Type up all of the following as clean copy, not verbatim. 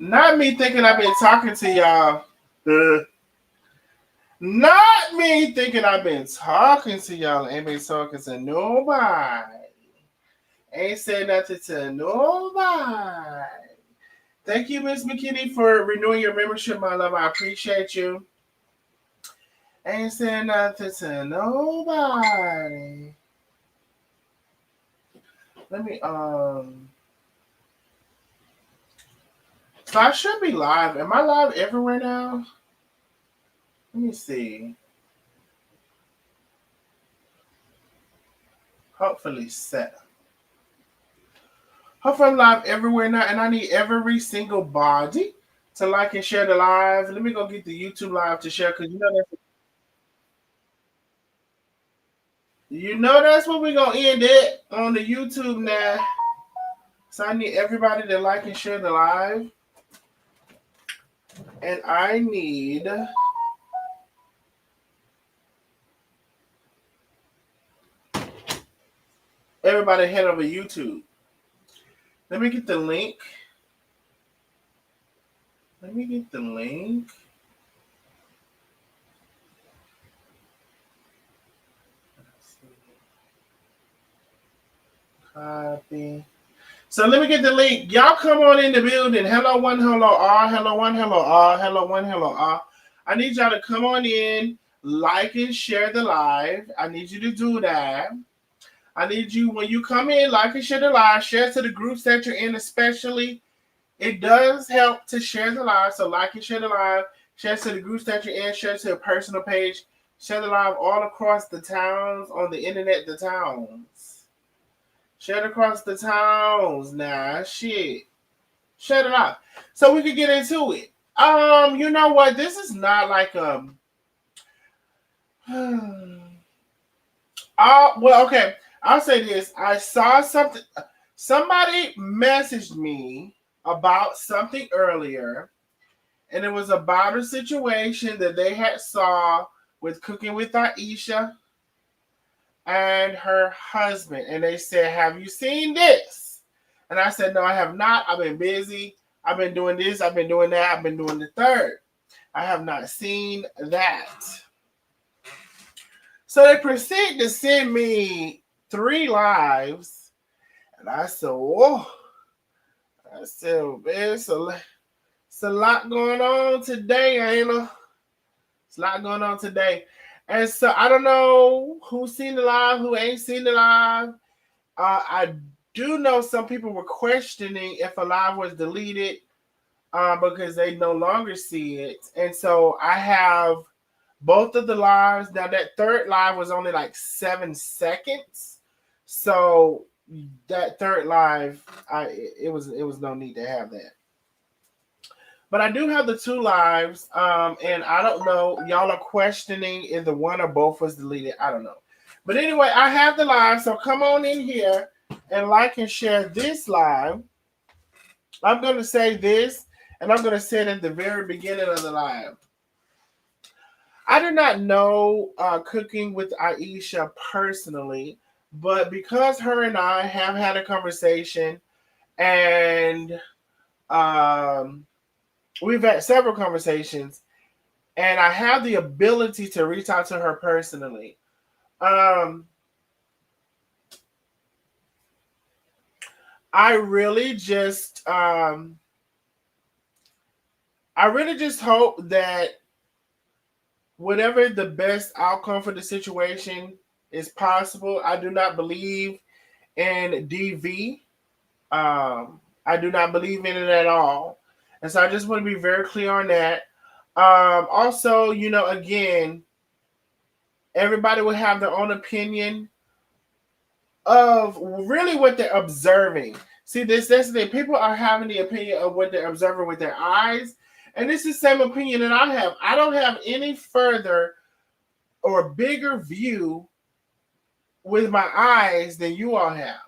Not me thinking I've been talking to y'all. Not me thinking I've been talking to y'all. Ain't been talking to nobody. Ain't said nothing to nobody. Thank you, Miss McKinney, for renewing your membership, my love. I appreciate you. Ain't said nothing to nobody. Let me So I should be live. Am I live everywhere now? Let me see. Hopefully set. Hopefully I'm live everywhere now, and I need every single body to like and share the live. Let me go get the YouTube live to share because that's what we're gonna end it on the YouTube now. So I need everybody to like and share the live. And I need everybody to head over YouTube. Let me get the link. Let me get the link. Copy. So let me get the link. Y'all come on in the building. Hello one, hello all. Hello one, hello all. Hello one, hello all. I need y'all to come on in, like and share the live. I need you to do that. I need you, when you come in, like and share the live. Share to the groups that you're in, especially. It does help to share the live. So like and share the live. Share to the groups that you're in. Share to a personal page. Share the live all across the towns on the internet, the towns. Share it across the towns now. Shit. Shut it up. So we can get into it. You know what? This is not like well, okay. I'll say this. I saw something. Somebody messaged me about something earlier, and it was about a situation that they had saw with Cooking with Aisha and her husband. And they said, have you seen this? And I said, no, I have not. I've been busy. I've been doing this. I've been doing that. I've been doing the third. I have not seen that. So they proceed to send me 3 lives. And I said, whoa. I said, man, it's a lot going on today, ain't it? It's a lot going on today. And so I don't know who's seen the live, who ain't seen the live. I do know some people were questioning if a live was deleted because they no longer see it. And so I have both of the lives. Now that third live was only like 7 seconds. So that third live, it was no need to have that. But I do have the 2 lives, and I don't know. Y'all are questioning if the one or both was deleted. I don't know. But anyway, I have the live, so come on in here and like and share this live. I'm going to say this, and I'm going to say it at the very beginning of the live. I do not know Cooking with Aisha personally, but because her and I have had a conversation, and we've had several conversations, and I have the ability to reach out to her personally. I really just hope that whatever the best outcome for the situation is possible. I do not believe in DV. I do not believe in it at all. And so I just want to be very clear on that. Also, again, everybody will have their own opinion of really what they're observing. See, that's the thing. People are having the opinion of what they're observing with their eyes. And this is the same opinion that I have. I don't have any further or bigger view with my eyes than you all have.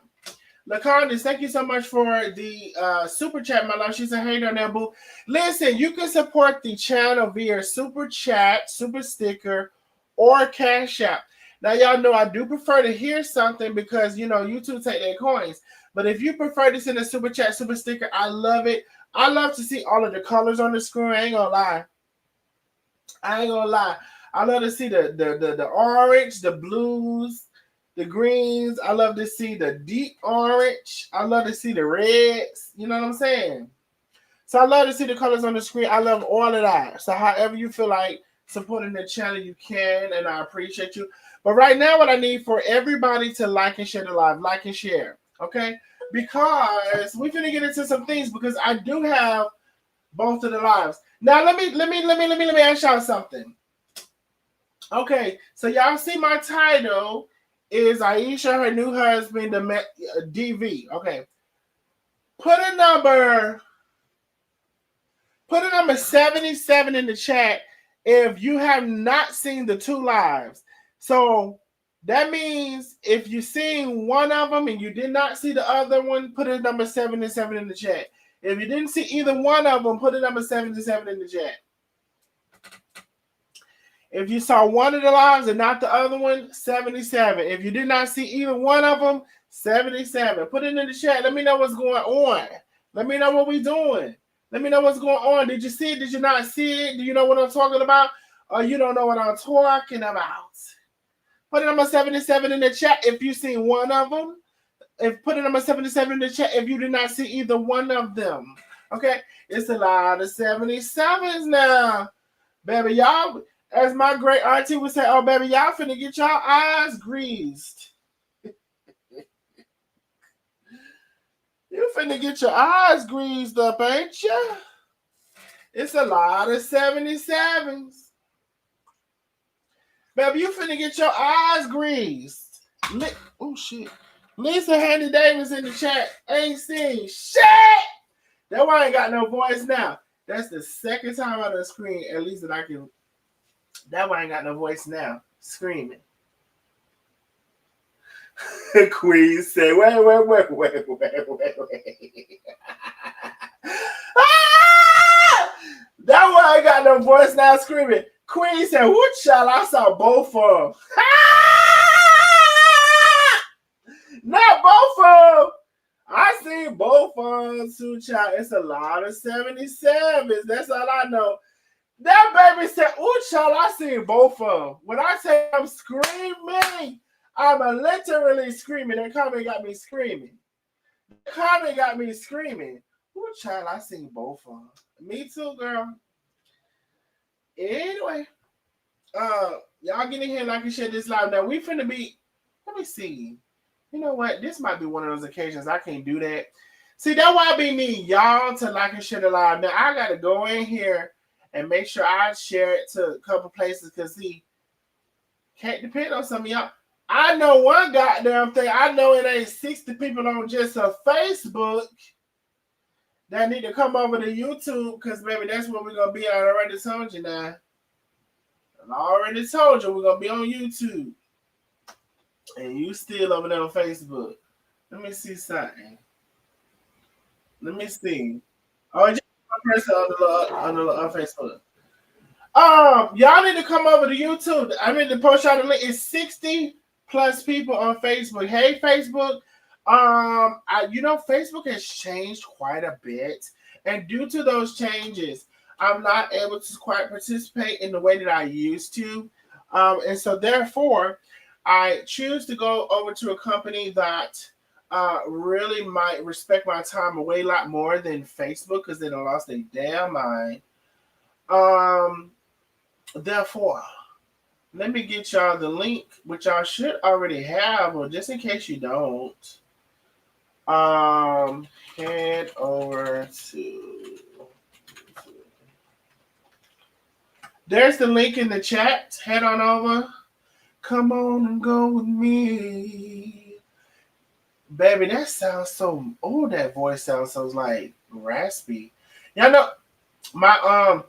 LaCondis, thank you so much for the super chat, my love. She's a hater on that, boo. Listen, you can support the channel via super chat, super sticker, or Cash App. Now, y'all know I do prefer to hear something because, YouTube take their coins. But if you prefer to send a super chat, super sticker, I love it. I love to see all of the colors on the screen. I ain't gonna lie. I love to see the orange, the blues, the greens. I love to see the deep orange. I love to see the reds. You know what I'm saying? So I love to see the colors on the screen. I love all of that. So however you feel like supporting the channel, you can, and I appreciate you. But right now, what I need for everybody to like and share the live, like and share, okay? Because we're gonna get into some things because I do have both of the lives. Now let me ask y'all something. Okay, so y'all see my title is Aisha, her new husband, the DV. Okay, put a number 77 in the chat if you have not seen the two lives. So that means if you've seen one of them and you did not see the other one, put a number 77 in the chat. If you didn't see either one of them, put a number 77 in the chat. If you saw one of the lives and not the other one, 77. If you did not see either one of them, 77. Put it in the chat. Let me know what's going on. Let me know what we're doing. Let me know what's going on. Did you see it? Did you not see it? Do you know what I'm talking about? Or you don't know what I'm talking about? Put a number 77 in the chat if you seen one of them. Put a number 77 in the chat if you did not see either one of them. Okay? It's a lot of 77s now. Baby, y'all, as my great auntie would say, oh, baby, y'all finna get y'all eyes greased. You finna get your eyes greased up, ain't you? It's a lot of 77s. Baby, you finna get your eyes greased. Oh, shit. Lisa Handy Davis in the chat ain't seen shit. That why I ain't got no voice now. That's the second time on the screen, at least that I can. That why I ain't got no voice now. Screaming. Queen said, wait. That why I got no voice now screaming. Queen said, what child? I saw both of them. Not both of them. I seen both of them too, child. It's a lot of 77s. That's all I know. That baby said, ooh, child, I seen both of them. When I say I'm screaming, I'm literally screaming. That comment got me screaming. Ooh, child, I seen both of them. Me too, girl. Anyway, y'all get in here and like and share this live. Now, we finna be, let me see. You know what? This might be one of those occasions I can't do that. See, that's why I be need y'all to like and share the live. Now, I got to go in here and make sure I share it to a couple places because, see, can't depend on some of y'all. I know one goddamn thing. I know it ain't 60 people on just a Facebook that need to come over to YouTube because, baby, that's where we're going to be. I already told you now. I already told you we're going to be on YouTube. And you still over there on Facebook. Let me see something. Let me see. Oh, just one person on the Facebook. Y'all need to come over to YouTube. I mean, to post y'all the link. It's 60 plus people on Facebook. Hey, Facebook. Facebook has changed quite a bit, and due to those changes, I'm not able to quite participate in the way that I used to, and so therefore, I choose to go over to a company that really might respect my time a way lot more than Facebook because they done lost their damn mind. Therefore, let me get y'all the link, which y'all should already have, or just in case you don't. Head over to. There's the link in the chat. Head on over. Come on and go with me. Baby, that sounds so. Oh, that voice sounds so like raspy. Y'all know my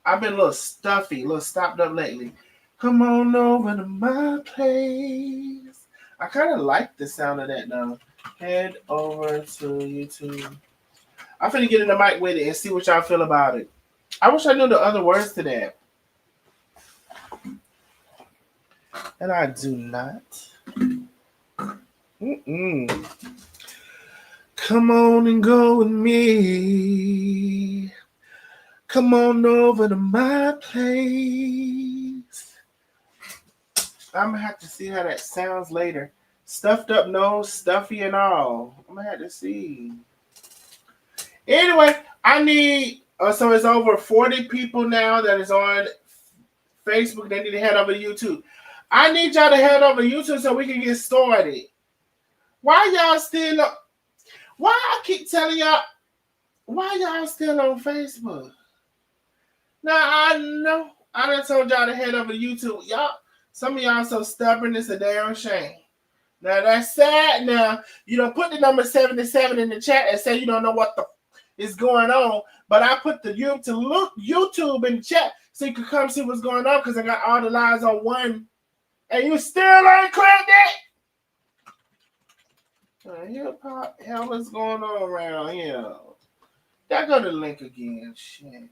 I've been a little stuffy, a little stopped up lately. Come on over to my place. I kind of like the sound of that now. Head over to YouTube. I'm finna get in the mic with it and see what y'all feel about it. I wish I knew the other words to that. And I do not. Come on and go with me. Come on over to my place. I'm gonna have to see how that sounds later. Stuffed up nose, stuffy and all. I'm gonna have to see. Anyway, I need so it's over 40 people now that is on Facebook. They need to head over to YouTube. I need y'all to head over to YouTube so we can get started. Why y'all still? Why I keep telling y'all? Why y'all still on Facebook? Now I know I done told y'all to head over to YouTube. Y'all, some of y'all so stubborn. It's a damn shame. Now that's sad. Now you don't put the number 77 in the chat and say you don't know what the is going on. But I put the YouTube in the chat so you can come see what's going on because I got all the lives on one. And you still ain't clicked it? Hip hop, hell is going on around here? There go the link again. Shit.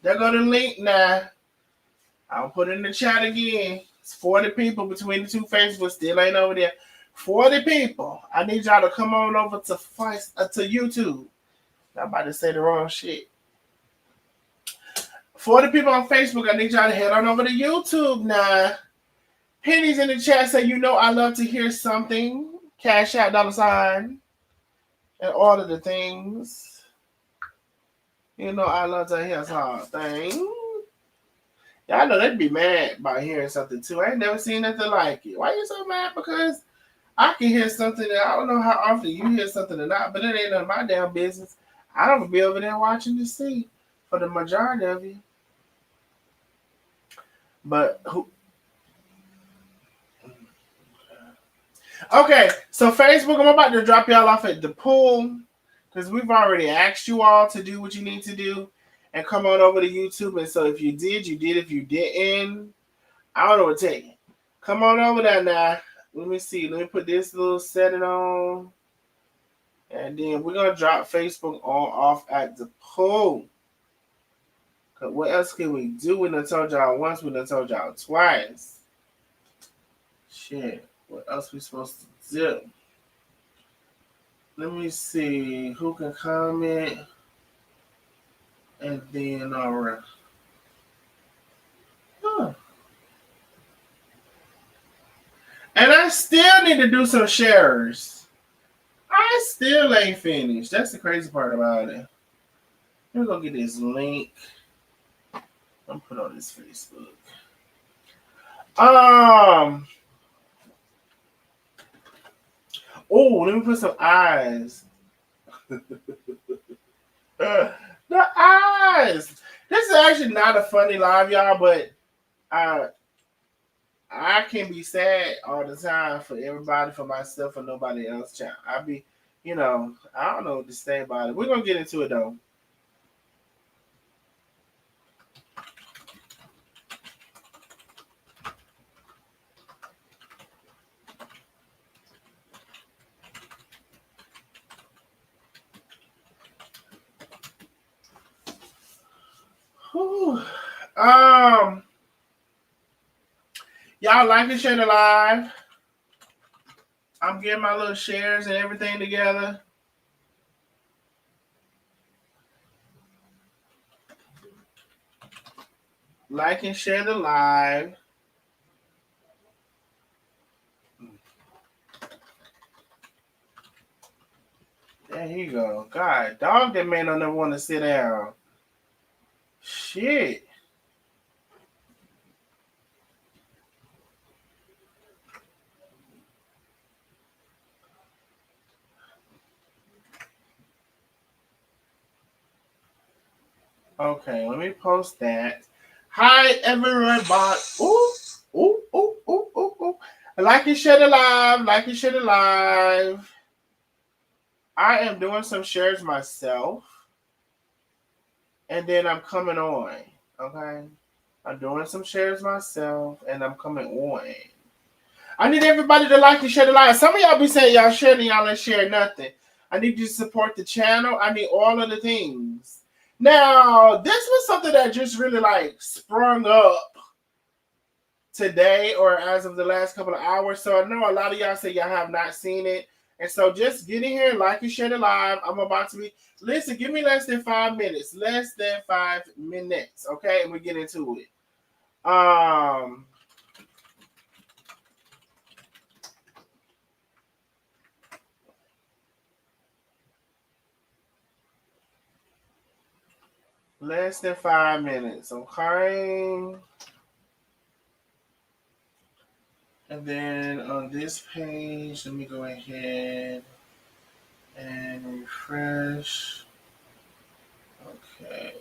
There go the link now. I'll put it in the chat again. It's 40 people between the two Facebooks. Still ain't over there. 40 people. I need y'all to come on over to YouTube. I'm about to say the wrong shit. 40 people on Facebook. I need y'all to head on over to YouTube now. Pennies in the chat say, you know, I love to hear something. Cash out, $, and all of the things. You know, I love to hear something. Y'all know they'd be mad about hearing something too. I ain't never seen nothing like it. Why you so mad? Because I can hear something that I don't know how often you hear something or not, but it ain't none of my damn business. I don't be over there watching to see for the majority of you. But who? Okay, so Facebook, I'm about to drop y'all off at the pool because we've already asked you all to do what you need to do and come on over to YouTube. And so if you did, you did. If you didn't, I don't know what to tell you. Come on over there now. Let me see. Let me put this little setting on. And then we're going to drop Facebook on off at the pool. Because what else can we do? We done told y'all once. We done told y'all twice. Shit. What else we supposed to do? Let me see who can comment. And then, all right. Huh. And I still need to do some shares. I still ain't finished. That's the crazy part about it. Let me go get this link. I'm put on this Facebook. Oh, let me put some eyes. The eyes. This is actually not a funny live, y'all, but I can be sad all the time for everybody, for myself, for nobody else. Child. I be, I don't know what to say about it. We're gonna get into it though. Whew. Y'all like and share the live. I'm getting my little shares and everything together. Like and share the live. There you go. God, dog, that man don't never want to sit down. Shit. Okay, let me post that. Hi, everybody. Ooh, ooh, ooh, ooh, ooh, ooh. Like and share the live. Like and share the live. I am doing some shares myself. And then I'm coming on. Okay? I'm doing some shares myself. And I'm coming on. I need everybody to like and share the live. Some of y'all be saying y'all share and y'all ain't share nothing. I need you to support the channel. I need all of the things. Now, this was something that just really like sprung up today or as of the last couple of hours. So I know a lot of y'all say y'all have not seen it. And so just get in here, like and share the live. I'm about to be, listen, give me less than 5 minutes. Less than 5 minutes. Okay, and we get into it. Less than 5 minutes, okay? And then on this page, let me go ahead and refresh. Okay.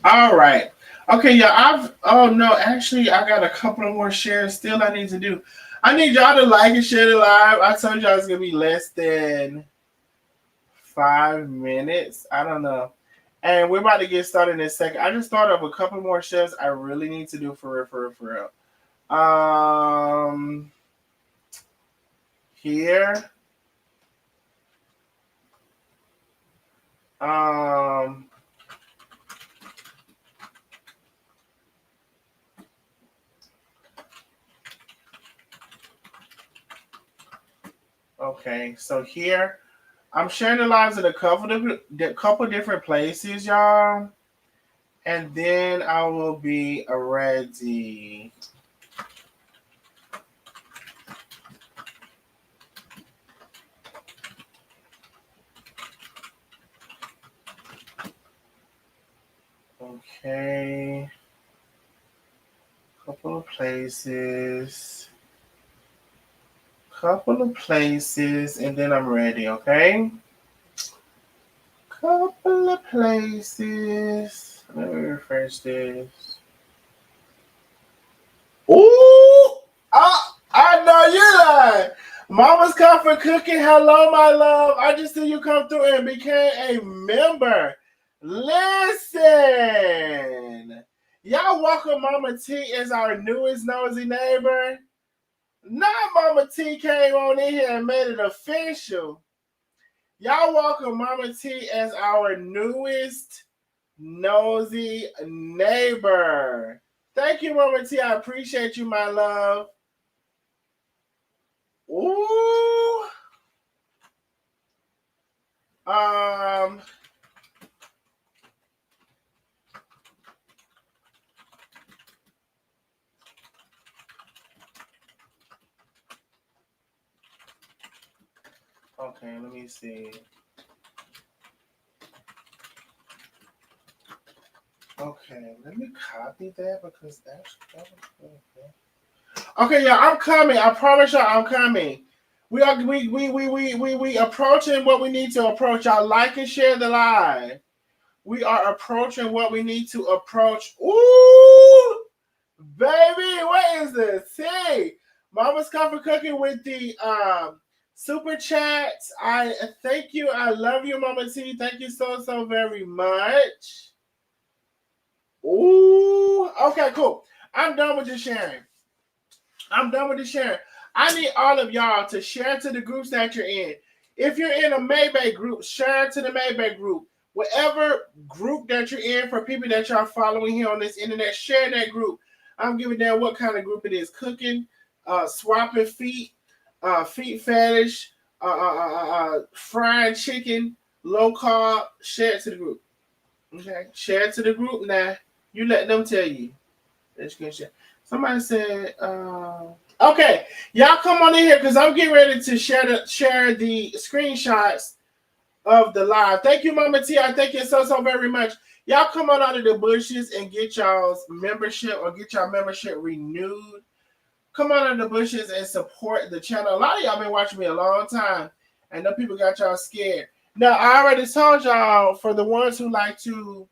All right. Okay, yeah, actually, I got a couple of more shares still I need to do. I need y'all to like and share the live. I told y'all it's going to be less than 5 minutes. I don't know. And we're about to get started in a second. I just thought of a couple more shares I really need to do for real. Here. Okay, so here I'm sharing the lives in a couple different places, y'all, and then I will be ready. Okay, couple of places, and then I'm ready. Okay. Couple of places. Let me refresh this. Ooh! I know you lying. Mama's Comfort Cooking. Hello, my love. I just see you come through and became a member. Listen. Y'all welcome Mama T as our newest nosy neighbor. Now Mama T came on in here and made it official. Y'all welcome Mama T as our newest nosy neighbor. Thank you, Mama T. I appreciate you, my love. Ooh. Okay, let me see. Okay, let me copy that because that was good. Okay, yeah, I'm coming. I promise y'all, I'm coming. We approaching what we need to approach. Y'all like and share the live. We are approaching what we need to approach. Ooh, baby, what is this? Hey, Mama's Comfort Cooking with the super chats. I thank you. I love you, Mama T. Thank you so very much. Ooh, okay, cool. I'm done with the sharing. I need all of y'all to share to the groups that you're in. If you're in a Maybach group, share to the Maybach group. Whatever group that you're in for people that y'all following here on this internet, share that group. I'm giving them what kind of group it is. Cooking, swapping feet, feet fetish, fried chicken, low carb. Share it to the group. Okay? Share it to the group now. You let them tell you that you can share. Somebody said, okay, y'all come on in here because I'm getting ready to share the screenshots of the live. Thank you, Mama T. I thank you so very much. Y'all come on out of the bushes and get y'all's membership or get y'all membership renewed. Come on out of the bushes and support the channel. A lot of y'all been watching me a long time, and the people got y'all scared. Now, I already told y'all, for the ones who like to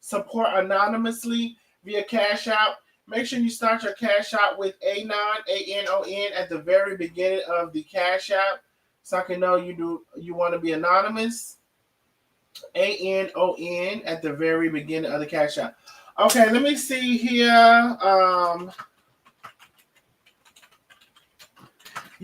support anonymously via Cash App, make sure you start your Cash App with Anon, A-N-O-N, at the very beginning of the Cash App, so I can know you want to be anonymous. A-N-O-N at the very beginning of the Cash App. Okay, let me see here.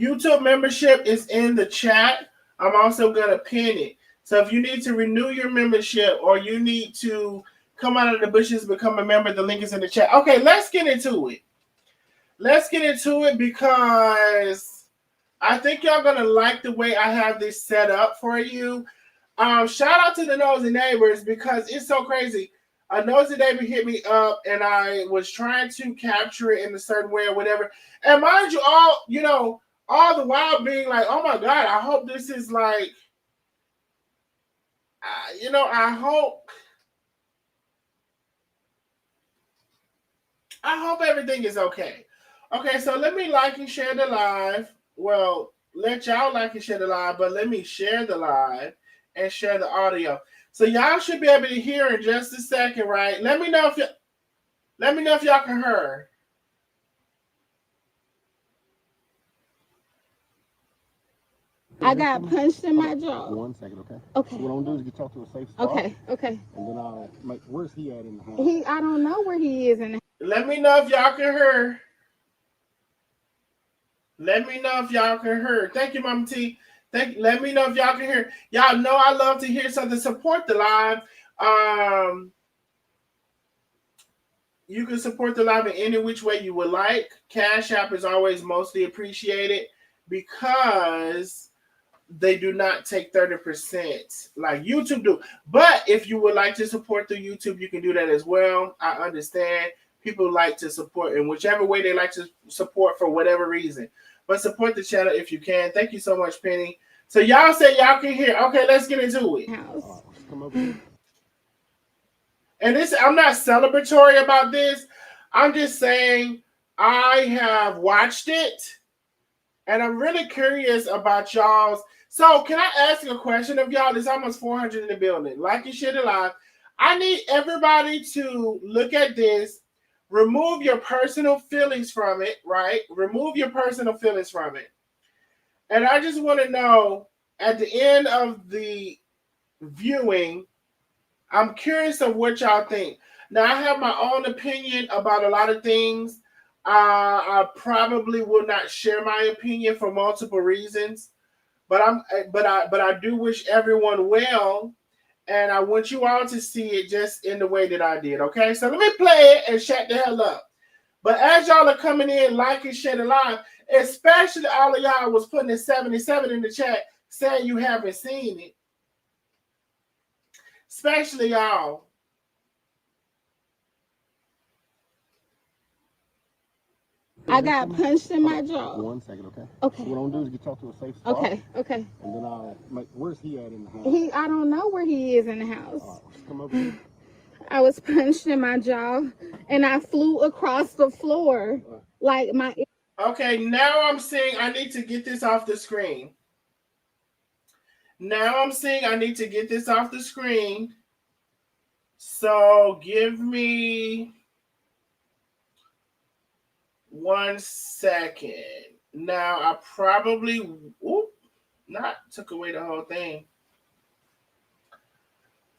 YouTube membership is in the chat. I'm also going to pin it. So if you need to renew your membership or you need to come out of the bushes, become a member, the link is in the chat. Okay, let's get into it. Let's get into it because I think y'all going to like the way I have this set up for you. Shout out to the Nosy Neighbors because it's so crazy. A Nosy Neighbor hit me up and I was trying to capture it in a certain way or whatever. And mind you, all the while being like, oh my God, I hope this is like, I hope everything is okay. Okay, so let me like and share the live. Well, let y'all like and share the live, but let me share the live and share the audio. So y'all should be able to hear in just a second, right? Let me know if y'all can hear. I got punched in my jaw. 1 second, okay? Okay. So what I'm gonna do is get y'all to a safe spot. Okay. And then I'll make. Where's he at in the house? I don't know where he is in the house. Let me know if y'all can hear. Let me know if y'all can hear. Thank you, Mama T. Let me know if y'all can hear. Y'all know I love to hear something. Support the live. You can support the live in any which way you would like. Cash App is always mostly appreciated because they do not take 30% like YouTube do. But if you would like to support the YouTube, you can do that as well. I understand people like to support in whichever way they like to support for whatever reason. But support the channel if you can. Thank you so much, Penny. So y'all say y'all can hear. Okay, let's get into it. Come over here. And this, I'm not celebratory about this. I'm just saying I have watched it and I'm really curious about y'all's. So can I ask a question of y'all? There's almost 400 in the building. Like and share the live. I need everybody to look at this. Remove your personal feelings from it, right? Remove your personal feelings from it. And I just want to know at the end of the viewing, I'm curious of what y'all think. Now, I have my own opinion about a lot of things. I probably will not share my opinion for multiple reasons, but I do wish everyone well, and I want you all to see it just in the way that I did. Okay, so let me play it and shut the hell up. But as y'all are coming in, like and share the live, especially all of y'all was putting a 77 in the chat saying you haven't seen it, especially y'all. I got punched in my jaw. 1 second, okay? Okay. So what I'm gonna do is get y'all to a safe spot. Okay. And then I'll make. Where's he at in the house? I don't know where he is in the house. Come over here. I was punched in my jaw and I flew across the floor like my. Okay, now I'm seeing I need to get this off the screen. Now I'm seeing I need to get this off the screen. So give me 1 second. Now I probably not took away the whole thing.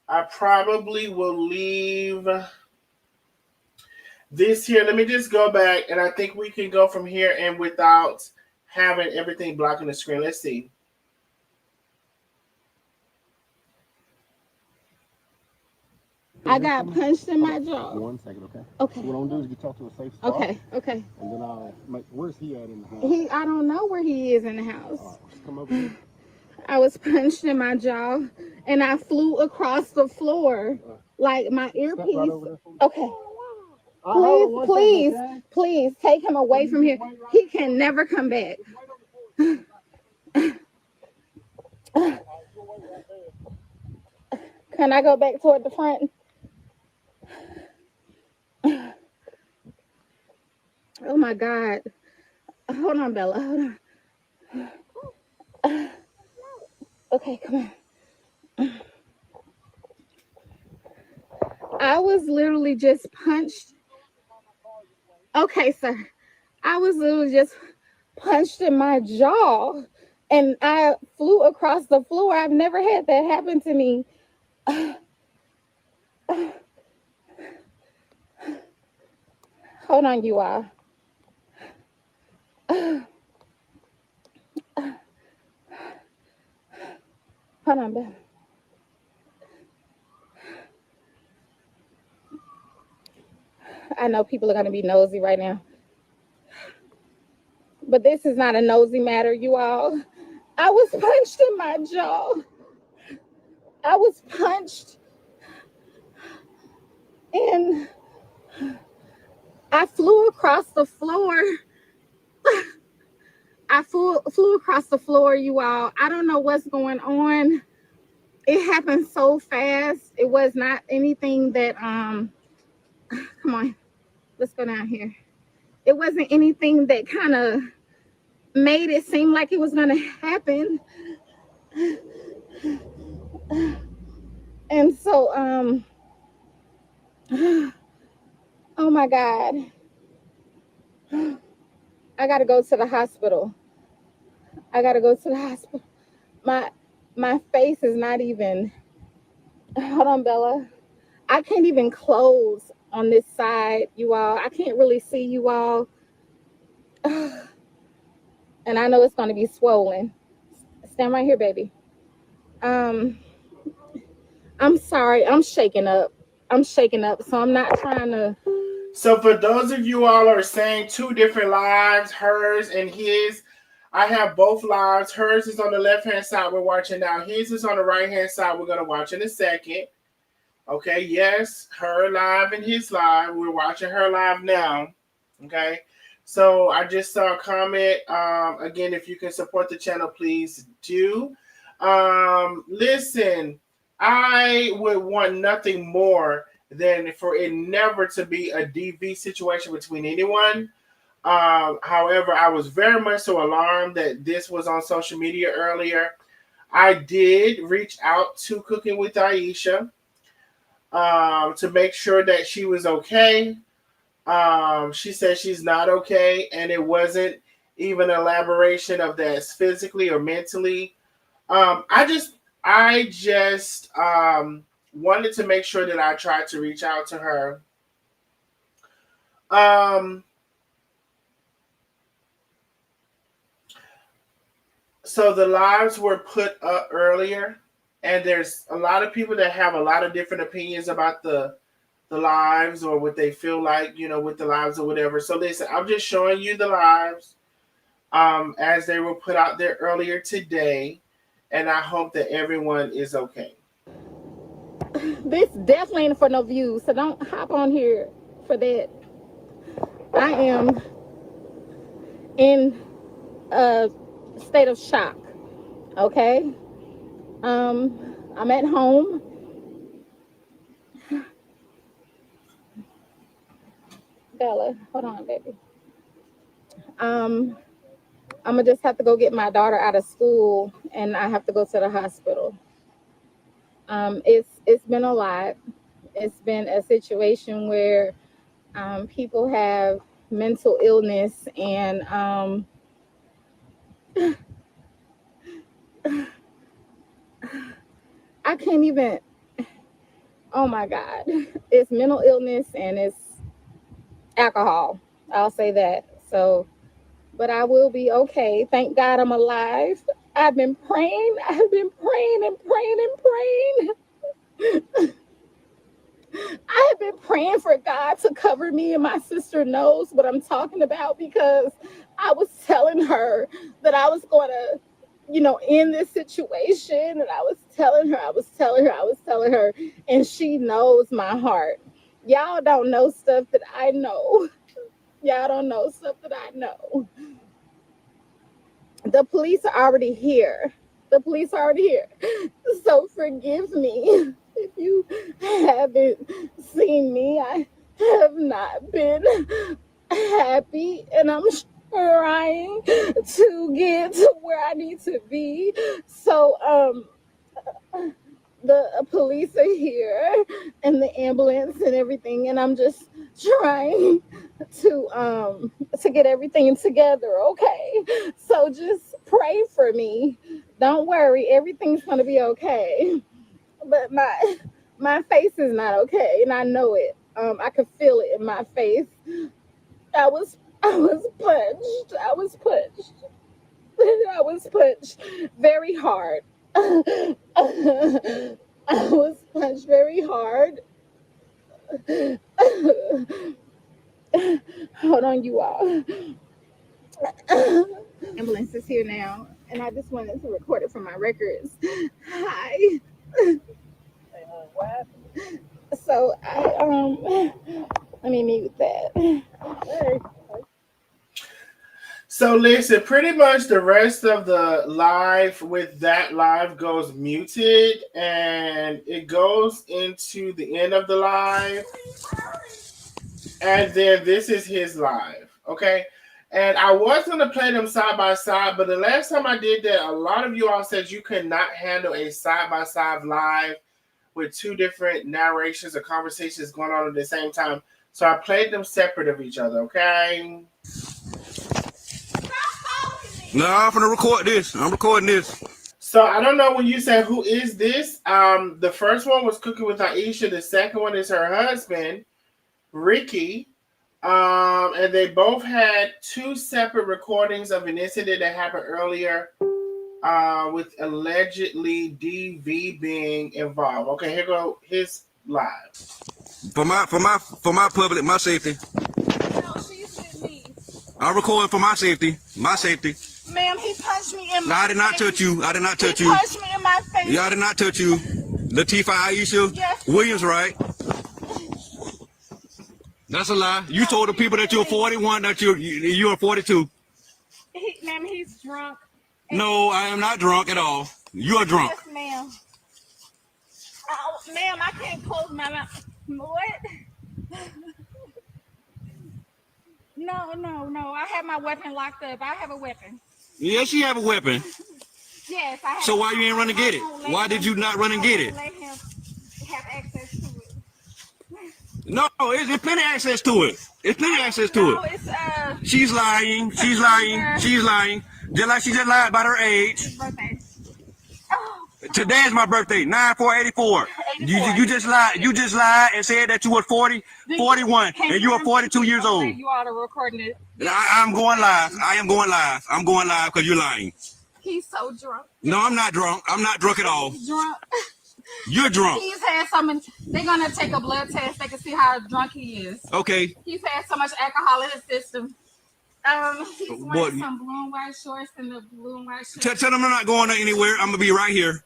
I probably will leave this here. Let me just go back, and I think we can go from here and without having everything blocking the screen. Let's see. I got punched in my jaw. 1 second, okay? Okay. So what I'm gonna do is get y'all to a safe spot. Okay. And then I'll make. Where's he at in the house? I don't know where he is in the house. Come over here. I was punched in my jaw and I flew across the floor like my earpiece. Right okay. Please take him away from here. He can never come back. Can I go back toward the front? Oh my God. Hold on, Bella. Hold on. Okay, come on. I was literally just punched. Okay, sir. I was literally just punched in my jaw and I flew across the floor. I've never had that happen to me. Hold on, you all. Hold on, Bella. I know people are gonna be nosy right now, but this is not a nosy matter, you all. I was punched in my jaw. I was punched, and I flew across the floor. I flew across the floor, you all. I don't know what's going on. It happened so fast. It was not anything that come on, let's go down here. It wasn't anything that kind of made it seem like it was gonna happen. And so oh my God. I gotta go to the hospital. I gotta go to the hospital. My my face is not even, hold on, Bella. I can't even close on this side, you all. I can't really see you all. And I know it's gonna be swollen. Stand right here, baby. Um, I'm sorry. I'm shaking up. I'm shaking up. So I'm not trying to. So for those of you all are saying two different lives, hers and his, I have both lives. Hers is on the left-hand side we're watching now. His is on the right-hand side we're going to watch in a second. Okay, yes, her live and his live. We're watching her live now. Okay, so I just saw a comment. Again, if you can support the channel, please do. Listen, I would want nothing more than for it never to be a DV situation between anyone. However, I was very much so alarmed that this was on social media earlier. I did reach out to Cooking with Aisha to make sure that she was okay. She said she's not okay, and it wasn't even an elaboration of that physically or mentally. I just wanted to make sure that I tried to reach out to her. Um, so the lives were put up earlier, and there's a lot of people that have a lot of different opinions about the lives or what they feel like, with the lives or whatever. So listen, I'm just showing you the lives as they were put out there earlier today, and I hope that everyone is okay. This definitely ain't for no views, so don't hop on here for that. I am in a state of shock. Okay. I'm at home. Bella, hold on, baby. I'm gonna just have to go get my daughter out of school, and I have to go to the hospital. It's been a lot. It's been a situation where people have mental illness, and I can't even. Oh my God, it's mental illness and it's alcohol. I'll say that. So, but I will be okay. Thank God I'm alive. I've been praying. I've been praying and praying and praying. I have been praying for God to cover me, and my sister knows what I'm talking about because I was telling her that I was going to, end this situation. And I was telling her, and she knows my heart. Y'all don't know stuff that I know. Y'all don't know stuff that I know. The police are already here. The police are already here. So forgive me if you haven't seen me. I have not been happy, and I'm trying to get to where I need to be. So the police are here and the ambulance and everything, and I'm just trying to get everything together. Okay, so just pray for me. Don't worry, everything's gonna be okay. But my face is not okay, and I know it. I could feel it in my face. I was punched. I was punched. I was punched very hard. I was punched very hard. Hold on, you all. Ambulance is here now, and I just wanted to record it for my records. Hi. So let me mute that. So listen, pretty much the rest of the live with that live goes muted, and it goes into the end of the live, and then this is his live, okay? And I was going to play them side by side, but the last time I did that, a lot of you all said you could not handle a side by side live with two different narrations or conversations going on at the same time. So I played them separate of each other, okay? No, I'm gonna record this. I'm recording this. So I don't know when you said who is this. The first one was Cooking with Aisha. The second one is her husband, Ricky. And they both had two separate recordings of an incident that happened earlier with allegedly DV being involved. Okay, here go his live. For my public, my safety. No, she's with me. I'm recording for my safety. My safety. Ma'am, he punched me in my face. No, I did not touch you. I did not touch He you. punched me in my face. Yeah, I did not touch you. Latifah Aisha Yes. Williams, right? That's a lie. You told the people that you're 41, that you're 42. Ma'am, he's drunk. No, I am not drunk at all. You are drunk. Yes, ma'am. Oh, ma'am, I can't close my mouth. What? No. I have my weapon locked up. I have a weapon. Yes, you have a weapon. Yes, I have. So why you ain't run and get it? Why did you not run and get it? Let him have access to it. No, there's plenty of access to it. It's plenty of access to No, it. it's She's lying. She's lying. She's lying. Just like she just lied about her age. his birthday. Oh, Today is my birthday, 9/4/84. You just lied. You just lied and said that you were 41, and you are 42 years old. You ought to recording it. I'm going live. I am going live. I'm going live because you're lying. He's so drunk. No, I'm not drunk. I'm not drunk at all. He's drunk. You're drunk. He's had some. They're gonna take a blood test. They can see how drunk he is. Okay. He's had so much alcohol in his system. He's wearing What? some blue and white shorts and the blue and white shirt. Tell them I'm not going anywhere. I'm gonna be right here.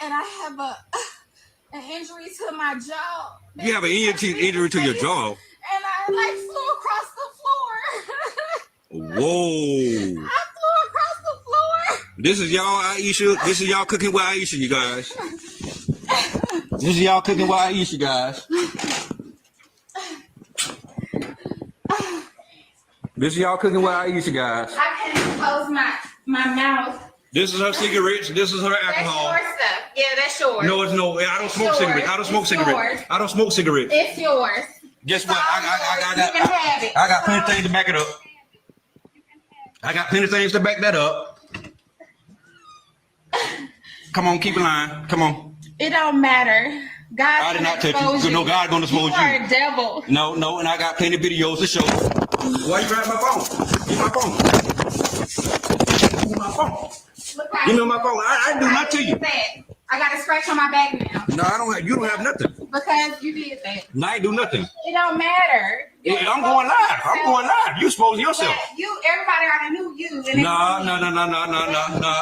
And I have an injury to my jaw. You have an injury to your jaw. And I flew across the floor. Whoa. I flew across the floor. This is y'all Aisha. This is y'all cooking with Aisha, you guys. This is y'all cooking with Aisha, guys. This is y'all cooking with Aisha, guys. I can't even close my mouth. This is her cigarettes. This is her alcohol. That's your stuff. Yeah, that's yours. No, it's no. I don't smoke cigarettes. I don't smoke cigarettes. I don't smoke cigarettes. It's yours. Guess what? You can have it. I got plenty of things to back it up. I got plenty of things to back that up. Come on, keep it lying. Come on. It don't matter. God I did not touch you. No, God gonna expose you. You are a devil. No, and I got plenty of videos to show. Why you grab my phone? Give my phone. Give me my phone. Give me my phone. I do not to you. I got a scratch on my back now. No, I don't have. You don't have nothing. Because you did that. No, I ain't do nothing. It don't matter. I'm going live. I'm going live. You expose yourself. Everybody already knew you. No.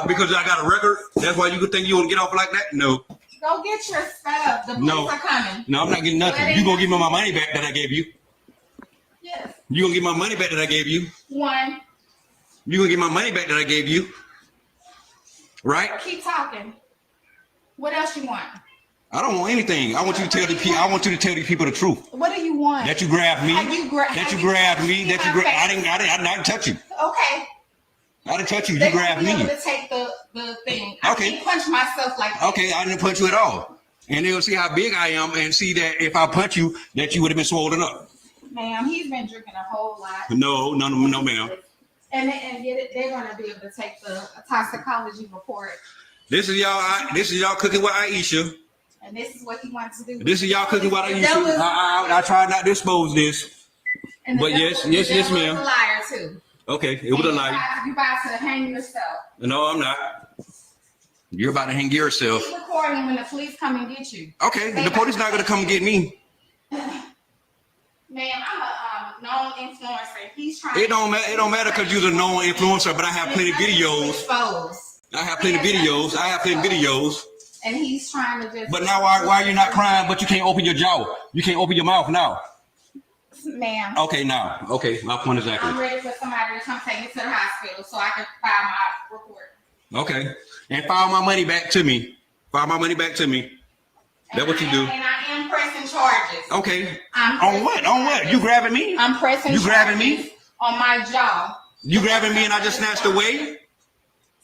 Because I got a record. That's why you could think you want to get off like that. No. Go get your stuff. The police are coming. No, I'm not getting nothing. You gonna give me my money back that I gave you? Yes. You gonna give my money back that I gave you? One. You gonna give my money back that I gave you? Right? Keep talking. What else you want? I don't want anything. I want you to tell the people. I want you to tell these people the truth. What do you want? That you grabbed me. That you grabbed me. That you grabbed. I didn't touch you. Okay. I didn't touch you. You grabbed me. Able to take the thing. I can't punch myself like that. Okay, I didn't punch you at all. And they'll see how big I am and see that if I punch you, that you would have been swollen up. Ma'am, he's been drinking a whole lot. No, ma'am. And they're gonna be able to take the toxicology report. This is y'all cooking with Aisha. And this is what he wants to do. This is y'all cooking with Aisha. I tried not to expose this. But yes, ma'am. A liar too. Okay, it was a lie. You about to hang yourself. No, I'm not. You're about to hang yourself. Keep recording when the police come and get you. Okay, the police not gonna come get me. Man, I'm a known influencer. He's trying. It don't matter because you're a known influencer, but I have plenty of videos. I have plenty of videos. And he's trying to just. But now why are you not crying? But you can't open your jaw. You can't open your mouth now. Ma'am. Okay, now. Okay, my point exactly. I'm ready for somebody to come take me to the hospital so I can file my report. Okay, and file my money back to me. That's what you do. And I am pressing charges. Okay. On what? You grabbing me? I'm pressing You grabbing charges me? on my jaw. You grabbing me and I just snatched away?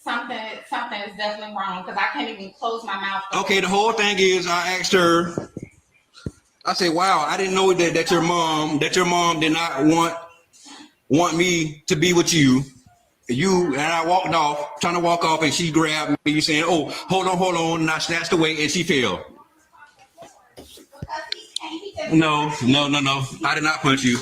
Something is definitely wrong because I can't even close my mouth. Okay, the whole thing is I asked her, I said, wow, I didn't know that your mom did not want me to be with you. And I walked off, trying to walk off, and she grabbed me, saying, oh, hold on, and I snatched away, and she fell. No. I did not punch you.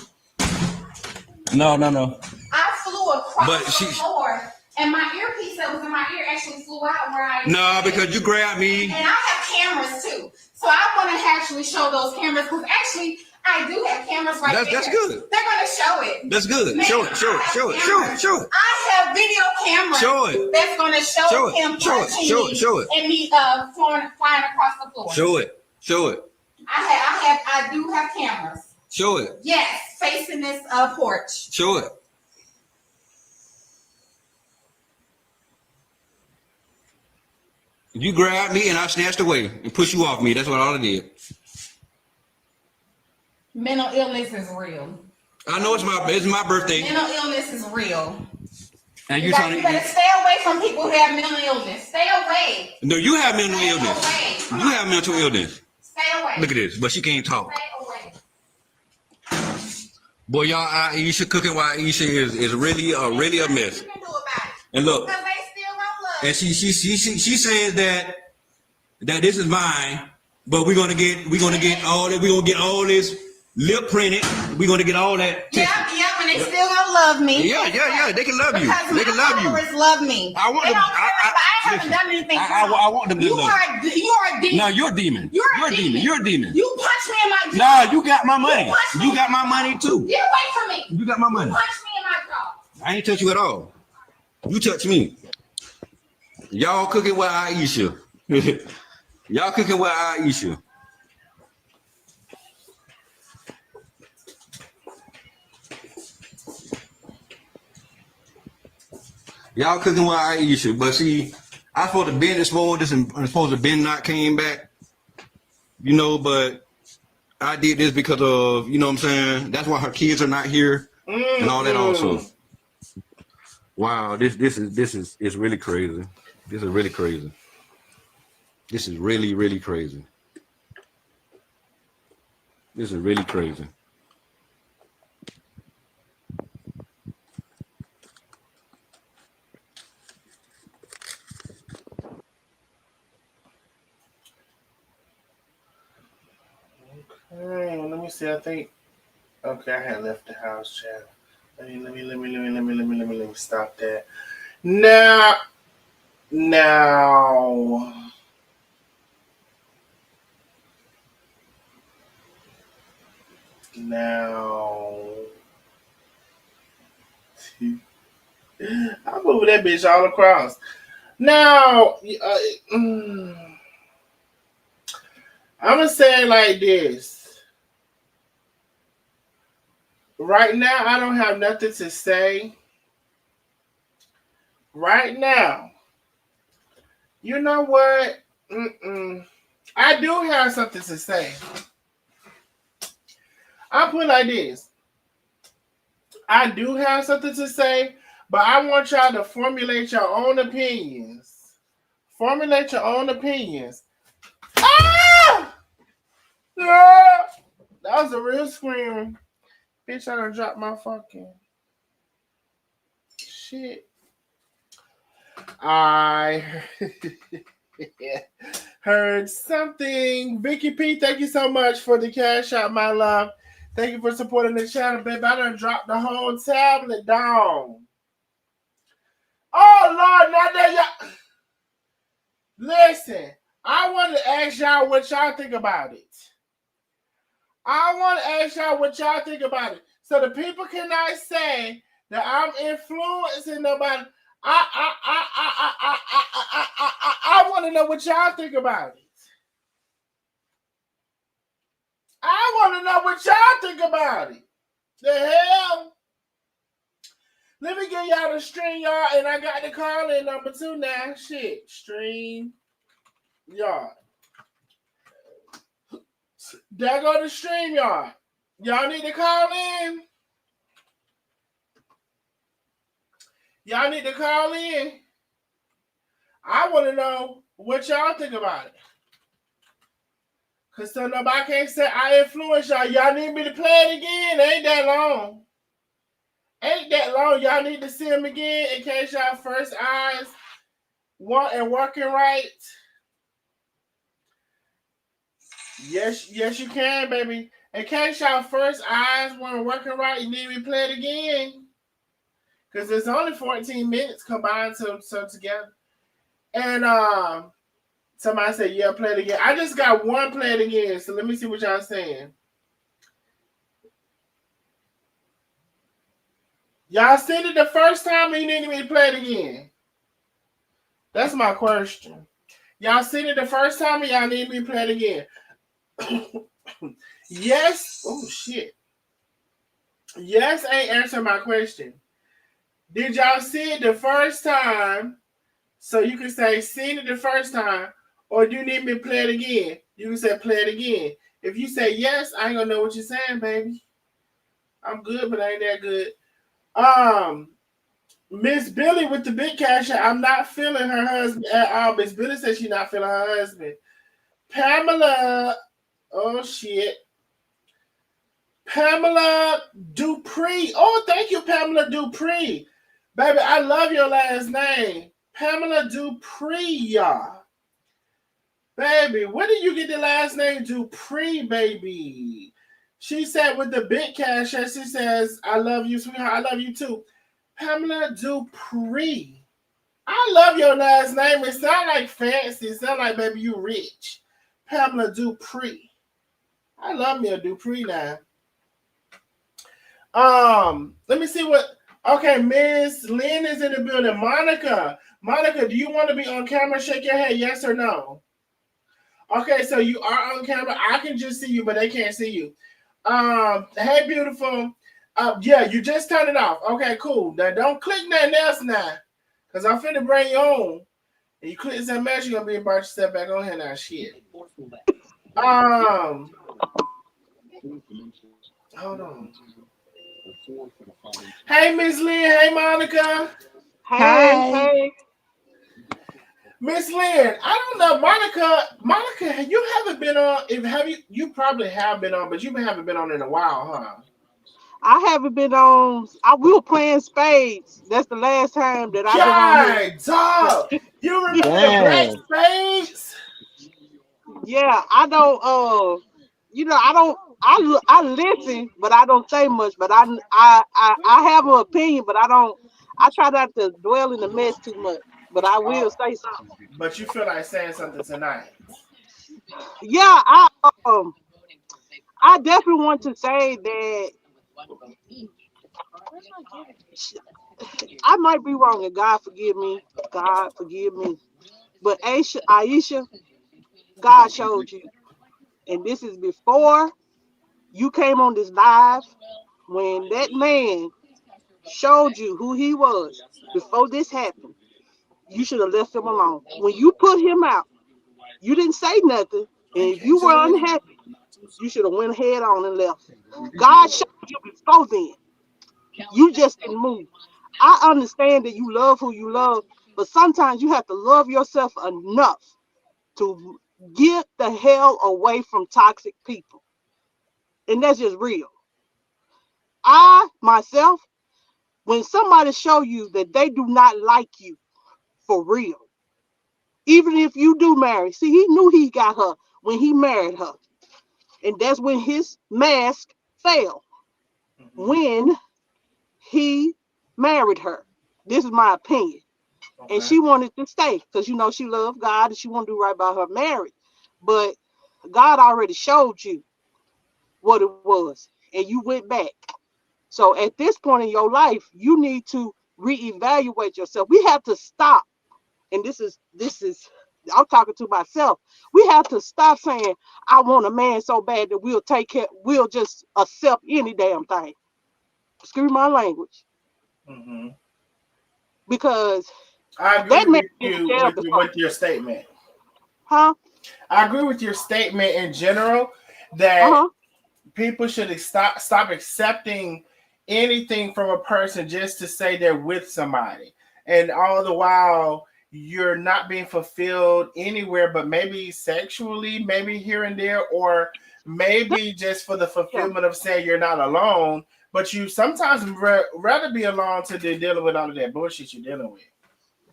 No. I flew across the floor, and my earpiece that was in my ear actually flew out where I. No, because you grabbed me. And I have cameras too, so I want to actually show those cameras because actually I do have cameras right there. That's good. They're gonna show it. That's good. Man, Show it. I have video cameras. Show it. That's gonna show him punching me and me flying across the floor. Show it. I do have cameras. Show it. Yes, facing this porch. Show it. You grabbed me and I snatched away and pushed you off me. That's what all I did. Mental illness is real. I know it's my birthday. Mental illness is real. And you better stay away from people who have mental illness. Stay away. No, you have mental illness. You have mental illness. Stay away. Look at this, but she can't talk. Stay away. Boy, y'all, Aisha cooking while Aisha is really a mess. What you can do about it? And look, Because they still don't love. and she says that this is mine, but we're gonna get all this lip printed. We're gonna get all that. Yeah, and they still don't love me. Yeah. They can love you. Because They can love you. my followers love me. I want they them. don't care if I haven't done anything. I want them to love you. You are a demon. No, you're a demon. You're a demon. You're a demon. You punched me in my jaw. No, you got my money. You got my money too. Get away from me. You got my money. You punched me in my jaw. I ain't touch you at all. You touch me. Y'all cooking with Aisha. Y'all cooking with Aisha. Y'all cooking with Aisha, but see, I supposed to bend this morning, and I'm supposed to bend not came back, but I did this because of, what I'm saying? That's why her kids are not here and all that also. Wow, this is really crazy. This is really crazy. This is really, really crazy. This is really crazy. Okay, let me see. I think. Okay, I had left the house, chat. Let me stop that. Now. I move that bitch all across. Now, I'm gonna say it like this. Right now, I don't have nothing to say. Right now, you know what? I do have something to say. I'll put it like this. I do have something to say, but I want y'all to formulate your own opinions. Formulate your own opinions. Ah! Ah! That was a real scream. Bitch, I done dropped my fucking shit. I heard something. Vicky P, thank you so much for the cash out, my love. Thank you for supporting the channel, baby. I done dropped the whole tablet down. Oh, Lord, now that y'all... Listen, I want to ask y'all what y'all think about it. I want to ask y'all what y'all think about it. So the people cannot say that I'm influencing nobody. I want to know what y'all think about it. I want to know what y'all think about it. The hell? Let me get y'all the stream, y'all, and I got the call in number 2 now. Shit, stream, y'all. There go the stream, y'all. Y'all need to call in. Y'all need to call in. I want to know what y'all think about it. Because so nobody can't say I influence y'all. Y'all need me to play it again. It ain't that long. Ain't that long. Y'all need to see them again in case y'all first eyes want and working right. Yes, you can, baby. In case y'all first eyes weren't working right, you need me to play it again. Because it's only 14 minutes combined so together. And somebody said, yeah, play it again. I just got one play it again, so let me see what y'all saying. Y'all seen it the first time or you need me to play it again? That's my question. Y'all seen it the first time or y'all need me to play it again? Yes. Oh, shit. Yes ain't answering my question. Did y'all see it the first time? So you can say seen it the first time, or do you need me to play it again? You can say play it again. If you say yes, I ain't gonna know what you're saying, baby. I'm good, but I ain't that good. Miss Billy with the big cash. I'm not feeling her husband at all. Miss Billy says she's not feeling her husband. Pamela, oh shit. Pamela Dupree. Oh, thank you, Pamela Dupree. Baby, I love your last name. Pamela Dupree, y'all. Baby, where did you get the last name Dupree, baby? She said with the big cash, she says, I love you, sweetheart. I love you too. Pamela Dupree. I love your last name. It sounds like fancy. It sounds like, baby, you rich. Pamela Dupree. I love me a Dupree now. Let me see what. Okay, Miss Lynn is in the building. Monica, do you want to be on camera? Shake your head, yes or no. Okay, so you are on camera. I can just see you, but they can't see you. Hey, beautiful. Yeah, you just turned it off. Okay, cool. Now don't click nothing else now, cause I'm finna bring you on. And you click that match, you're gonna be about to step back on here now. Shit. Hold on. Hey, Miss Lynn. Hey, Monica. Hi. Hey. Miss Lynn, I don't know, Monica, you haven't been on. If have you? You probably have been on, but you haven't been on in a while, huh? I haven't been on. We were playing spades. That's the last time that I've been on here. God, dog, you remember the black Dang. spades? Yeah, I don't. I don't. I listen, but I don't say much. But I have an opinion, but I don't. I try not to dwell in the mess too much. But I will Oh, say something. but you feel like saying something tonight? Yeah, um I definitely want to say that I might be wrong, and God forgive me. God forgive me. But Aisha, God showed you. And this is before you came on this live, when that man showed you who he was before this happened. You should have left him alone. When you put him out, you didn't say nothing. And Hey, if you can't were y'all hear? unhappy, you should have went head on and left. God showed you before then. You just didn't move. I understand that you love who you love, but sometimes you have to love yourself enough to get the hell away from toxic people. And that's just real. I myself, when somebody show you that they do not like you for real, even if you do marry, see, he knew he got her when he married her. And that's when his mask fell. Mm-hmm. When he married her. This is my opinion. And Okay. she wanted to stay because she loved God and she wanted to do right by her marriage. But God already showed you what it was, and you went back. So at this point in your life, you need to reevaluate yourself. We have to stop, and this is I'm talking to myself. We have to stop saying, I want a man so bad that we'll just accept any damn thing. Excuse my language. Hmm. Because I agree that man with been in you jail before. with your statement. Huh? I agree with your statement in general that Uh-huh. people should stop accepting anything from a person just to say they're with somebody, and all the while you're not being fulfilled anywhere, but maybe sexually, maybe here and there, or maybe just for the Yeah. fulfillment of saying you're not alone. But you sometimes rather be alone to dealing with all of that bullshit you're dealing with.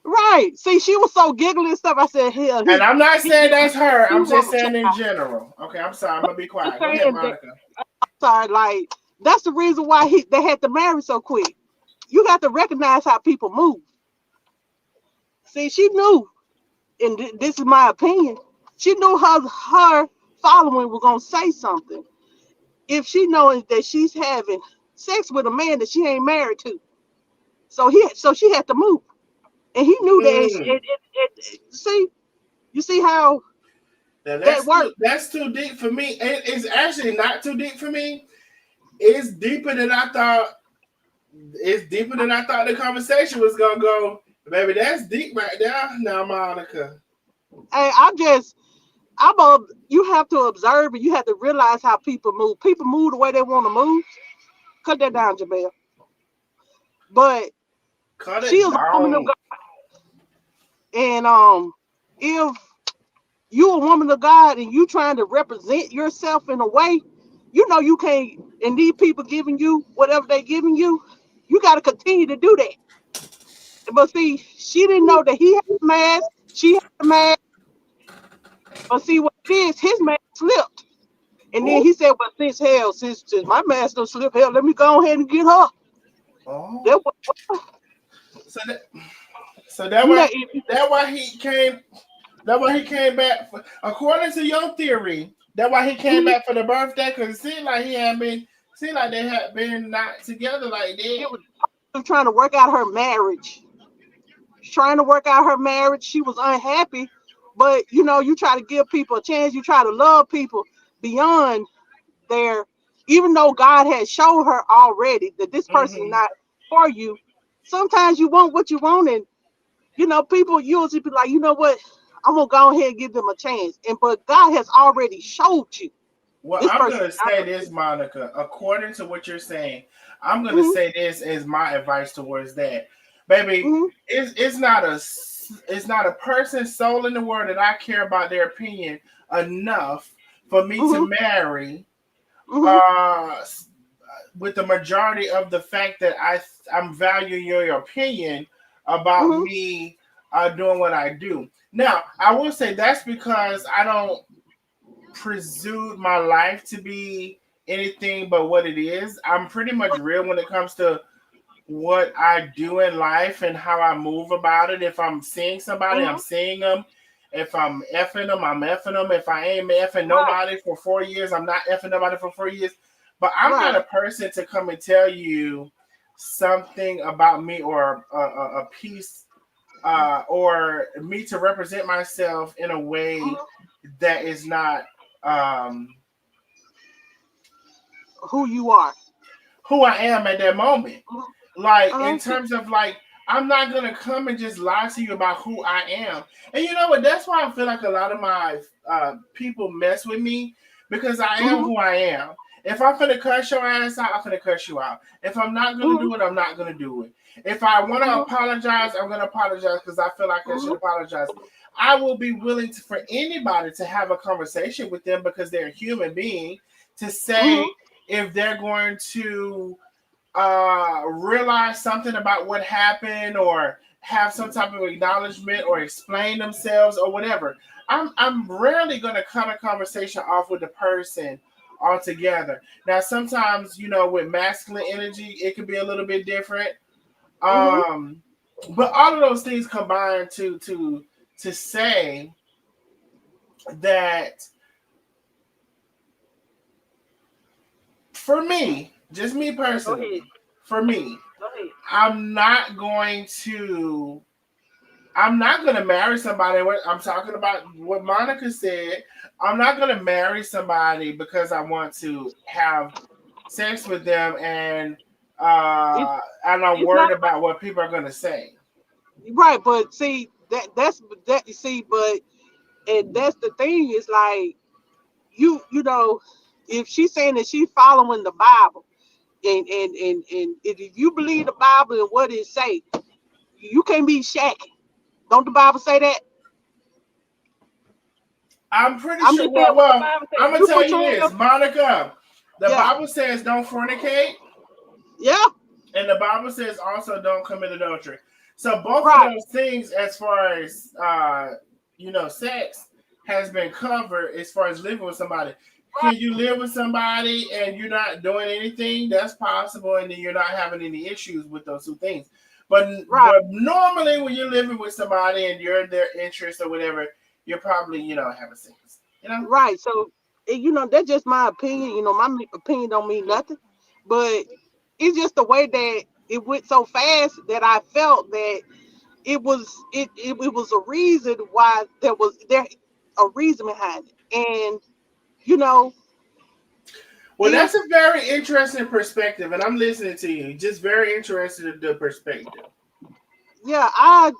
Right. See, she was so giggly and stuff. I said, hell, And I'm not he saying that's her. he I'm just want a saying in child. general. Okay, I'm sorry. I'm gonna be I'm quiet. Go ahead, saying that. Monica. Sorry, like that's the reason why they had to marry so quick. You got to recognize how people move. See, she knew, and this is my opinion. She knew her following was gonna say something if she knows that she's having sex with a man that she ain't married to. So she had to move, and he knew that. Mm. See, you see how Now that worked. that's too deep for me. It's actually not too deep for me. It's deeper than I thought. It's deeper than I thought the conversation was gonna go. Baby, that's deep right there. Now, Monica. Hey, you have to observe and you have to realize how people move. People move the way they want to move. Cut that down, Jamel. But Cut she it is a woman of down. God, and if you a woman of God and you trying to represent yourself in a way, you can't. And these people giving you whatever they giving you got to continue to do that. But see, she didn't know that he had a mask. She had a mask. But see what it is, his mask slipped. And then Ooh. he said, "Well, since my mask don't slip, hell, let me go ahead and get her." Oh. That So that so that you know, why that why he came that why he came back according to your theory, that why he came mhm, back for the birthday, because it seemed like they had been not together like that. it was trying to work out her marriage. Trying to work out her marriage. She was unhappy, but you try to give people a chance. You try to love people beyond their, even though God has showed her already that this person is Hmm. not for you. Sometimes you want what you want, and people usually be like, you know what, I'm gonna go ahead and give them a chance. But God has already showed you Well, this I'm person gonna is not say for this, Monica. According to what you're saying, I'm gonna you. say this as my advice towards that, baby. Hmm. It's not a person's soul in the world that I care about their opinion enough for me to Hmm. marry. Hmm. Uh, with the majority of the fact that I'm valuing your opinion about Hmm. me doing what I do. Now, I will say that's because I don't presume my life to be anything but what it is. I'm pretty much real when it comes to what I do in life and how I move about it. If I'm seeing somebody, I'm Hmm. seeing them. If I'm effing them, I'm effing them. If I ain't effing Right. nobody for 4 years, I'm not effing nobody for 4 years. But I'm not Right. a person to come and tell you something about me or a piece or me to represent myself in a way Hmm. that is not um, Who you are. who I am at that moment. Mhm. Like in Uh-huh. terms of like, I'm not gonna come and just lie to you about who I am. And you know what? That's why I feel like a lot of my people mess with me, because I am Hmm. who I am. If I'm gonna cuss your ass out, I'm gonna cuss you out. If I'm not gonna Hmm. do it, I'm not gonna do it. If I want to Hmm. apologize, I'm gonna apologize because I feel like I should Hmm. apologize. I will be willing to, for anybody to have a conversation with them because they're a human being, to say Hmm. if they're going to realize something about what happened or have some type of acknowledgement or explain themselves or whatever. I'm rarely gonna cut a conversation off with the person altogether. Now sometimes, with masculine energy, it could be a little bit different. Hmm. Um But all of those things combine to say that for me, just me Go ahead. personally, for me, Go ahead. I'm not going to I'm not going to marry somebody. I'm talking about what Monica said. I'm not going to marry somebody because I want to have sex with them It's and I'm it's not worried about what people are going to say. right, but see that you see, but and that's the thing is like you know, if she's saying that she's following the Bible, and if you believe the Bible and what it say, you can't be shacking. Don't the Bible say that? I'm pretty I'm sure. just saying what the Well, Bible says. I'm gonna You tell you portraying this, your Monica. The yeah, Bible says don't fornicate, yeah, and the Bible says also don't commit adultery. So both of right, those things, as far as sex has been covered. As far as living with somebody, can right, you live with somebody and you're not doing anything? That's possible, and then you're not having any issues with those two things. But right, but normally, when you're living with somebody and you're in their interest or whatever, you're probably having sex. You know. right. So that's just my opinion. My opinion don't mean nothing, but it's just the way that it went so fast that I felt that it was a reason why there a reason behind it. And you know Well, if that's a very interesting perspective, and I'm listening to you. Just very interested in the perspective. yeah,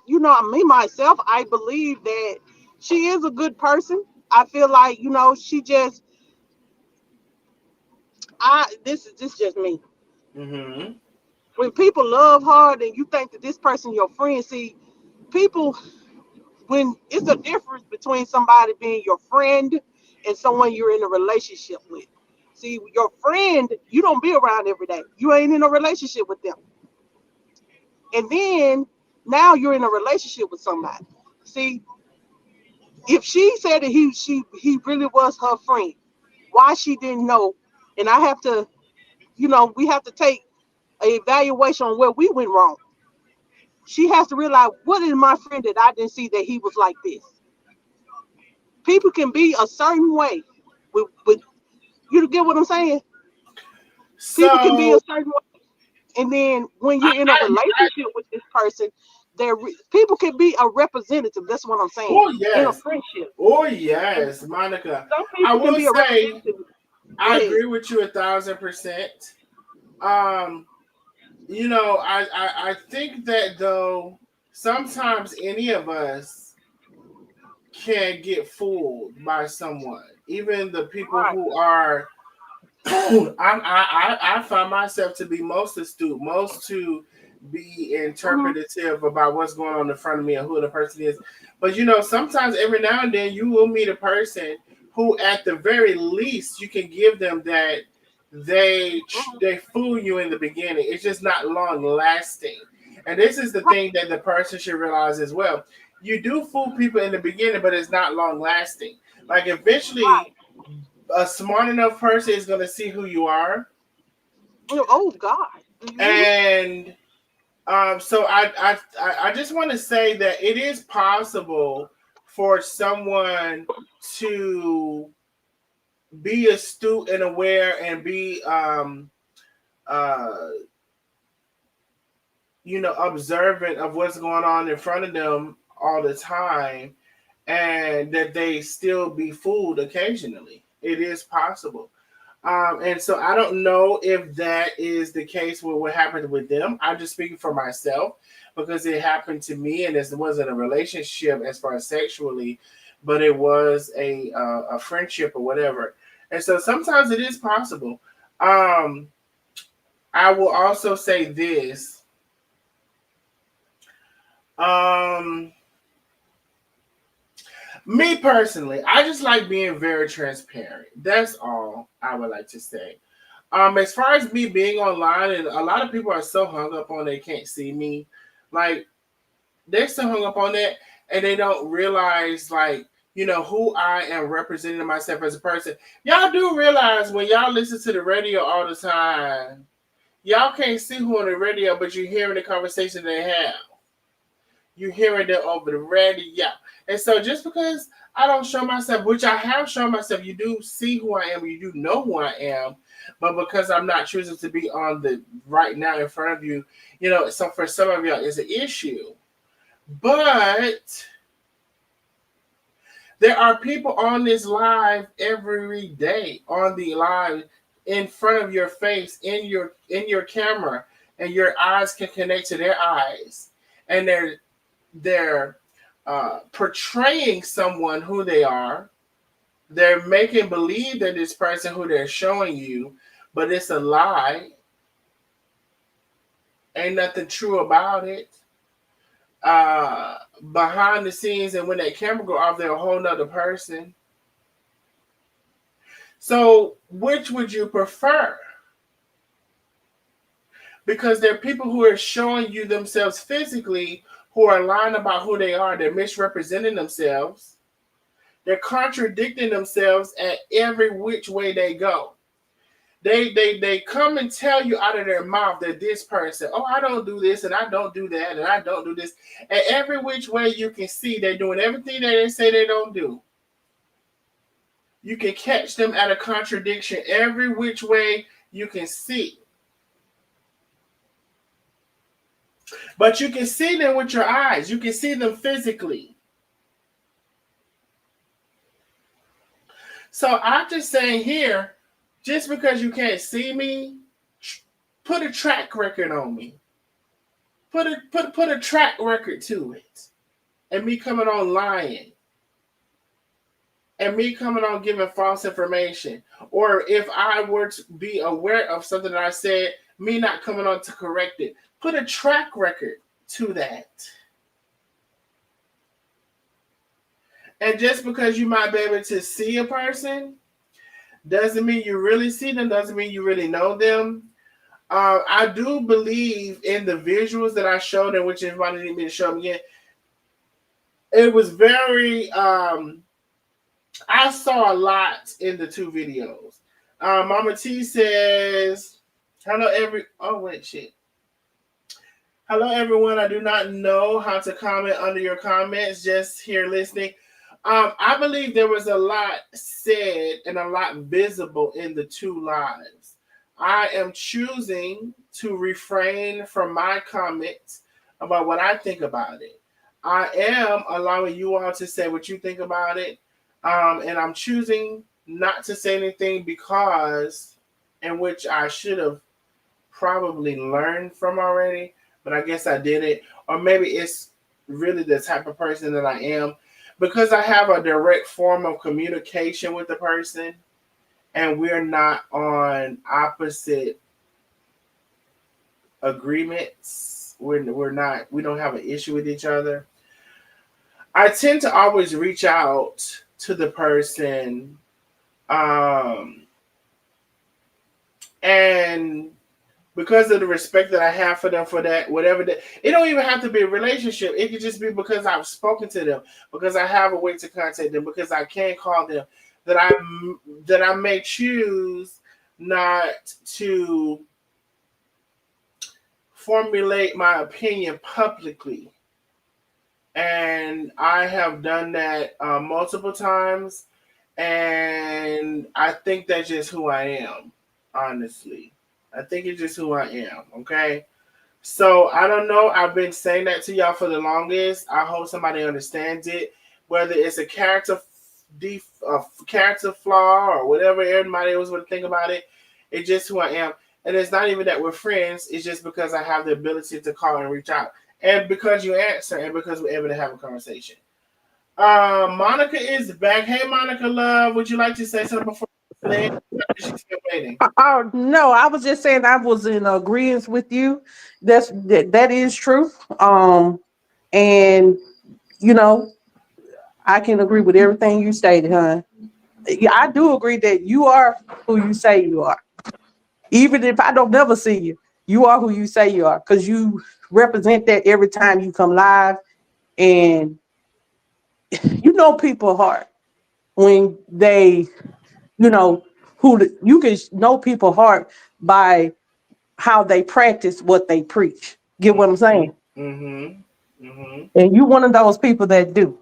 me myself, I believe that she is a good person. I feel like she just I this is just me. Mm-hmm. When people love hard and you think that this person your friend, see, people, when it's a difference between somebody being your friend and someone you're in a relationship with. See, your friend, you don't be around every day. You ain't in a relationship with them. And then now you're in a relationship with somebody. See, if she said that he really was her friend, why she didn't know? And I have to, we have to take an evaluation on where we went wrong. She has to realize, what is my friend that I didn't see that he was like this? People can be a certain way. With you get what I'm saying? People can be a So, certain way, and then when you're in a I relationship with this person, people can be a representative. That's what I'm saying. oh In a yes, friendship, oh and yes, Monica. some I people can will be a say representative. Go I ahead. agree with you 1,000%. Um, I think that though sometimes any of us can get fooled by someone, even the people Right. who are I find myself to be most astute, most to be Hmm. interpretative about what's going on in front of me and who the person is. But sometimes every now and then you will meet a person who, at the very least, you can give them that Hmm. they fool you in the beginning. It's just not long lasting, and this is the Right. thing that the person should realize as well. You do fool people in the beginning, but it's not long lasting. Like eventually Right. a smart enough person is going to see who you are, Oh God. Do you hear me? and so I just want to say that it is possible for someone to be astute and aware and be uh observant of what's going on in front of them all the time, and that they still be fooled occasionally. It is possible. And so I don't know if that is the case with what happened with them. I'm just speaking for myself because it happened to me, and it wasn't a relationship as far as sexually, but it was a friendship or whatever. And so sometimes it is possible. Um, I will also say this. Um, Me personally, I just like being very transparent. That's all I would like to say. As far as me being online, and a lot of people are so hung up on they can't see me, like they're so hung up on that, and they don't realize who I am representing myself as a person. Y'all do realize when y'all listen to the radio all the time, y'all can't see who on the radio, but you're hearing the conversation they have. You hearing it over the radio. And so just because I don't show myself, which I have shown myself, you do see who I am, you do know who I am, but because I'm not choosing to be on the right now in front of you, so for some of y'all it's an issue. But there are people on this live every day, on the live, in front of your face, in your camera, and your eyes can connect to their eyes, and they're portraying someone who they are. They're making believe that this person who they're showing you, but it's a lie. Ain't nothing true about it. Behind the scenes, and when that camera go off, they're a whole nother person. So, which would you prefer? Because there are people who are showing you themselves physically who are lying about who they are. They're misrepresenting themselves. They're contradicting themselves at every which way they go. They come and tell you out of their mouth that this person, oh, I don't do this and I don't do that and I don't do this. And every which way you can see, they're doing everything that they say they don't do. You can catch them at a contradiction every which way you can see. But you can see them with your eyes. You can see them physically. So I'm just saying here, just because you can't see me, put a track record on me. Put a track record to it. And me coming on lying. And me coming on giving false information. Or if I were to be aware of something that I said, me not coming on to correct it. Put a track record to that. And just because you might be able to see a person doesn't mean you really see them, doesn't mean you really know them. I do believe in the visuals that I showed, and which everybody need me to show them again. It was very, I saw a lot in the two videos. Mama T says, hello everyone. I do not know how to comment under your comments, just here listening. I believe there was a lot said and a lot visible in the two lives. I am choosing to refrain from my comments about what I think about it. I am allowing you all to say what you think about it. And I'm choosing not to say anything because, in which I should have probably learned from already, but I guess I didn't. Or maybe it's really the type of person that I am. Because I have a direct form of communication with the person and we're not on opposite agreements, we don't have an issue with each other, I tend to always reach out to the person, and because of the respect that I have for them, for that, whatever that, it don't even have to be a relationship. It could just be because I've spoken to them, because I have a way to contact them, because I can call them, that I may choose not to formulate my opinion publicly. And I have done that multiple times, and I think that's just who I am, honestly. I think it's just who I am, okay? So, I don't know. I've been saying that to y'all for the longest. I hope somebody understands it. Whether it's a character flaw or whatever everybody else would think about it, it's just who I am. And it's not even that we're friends. It's just because I have the ability to call and reach out. And because you answer and because we're able to have a conversation. Monica is back. Hey, Monica, love. Would you like to say something before she's still waiting? Oh no, I was just saying I was in agreement with you. That is true. And you know, I can agree with everything you stated, hon. Yeah, I do agree that you are who you say you are. Even if I don't never see you, you are who you say you are because you represent that every time you come live, and you know people's heart when they, you know, you can know people's heart by how they practice what they preach. Get what I'm saying? Mm-hmm. Mm-hmm. And you one of those people that do.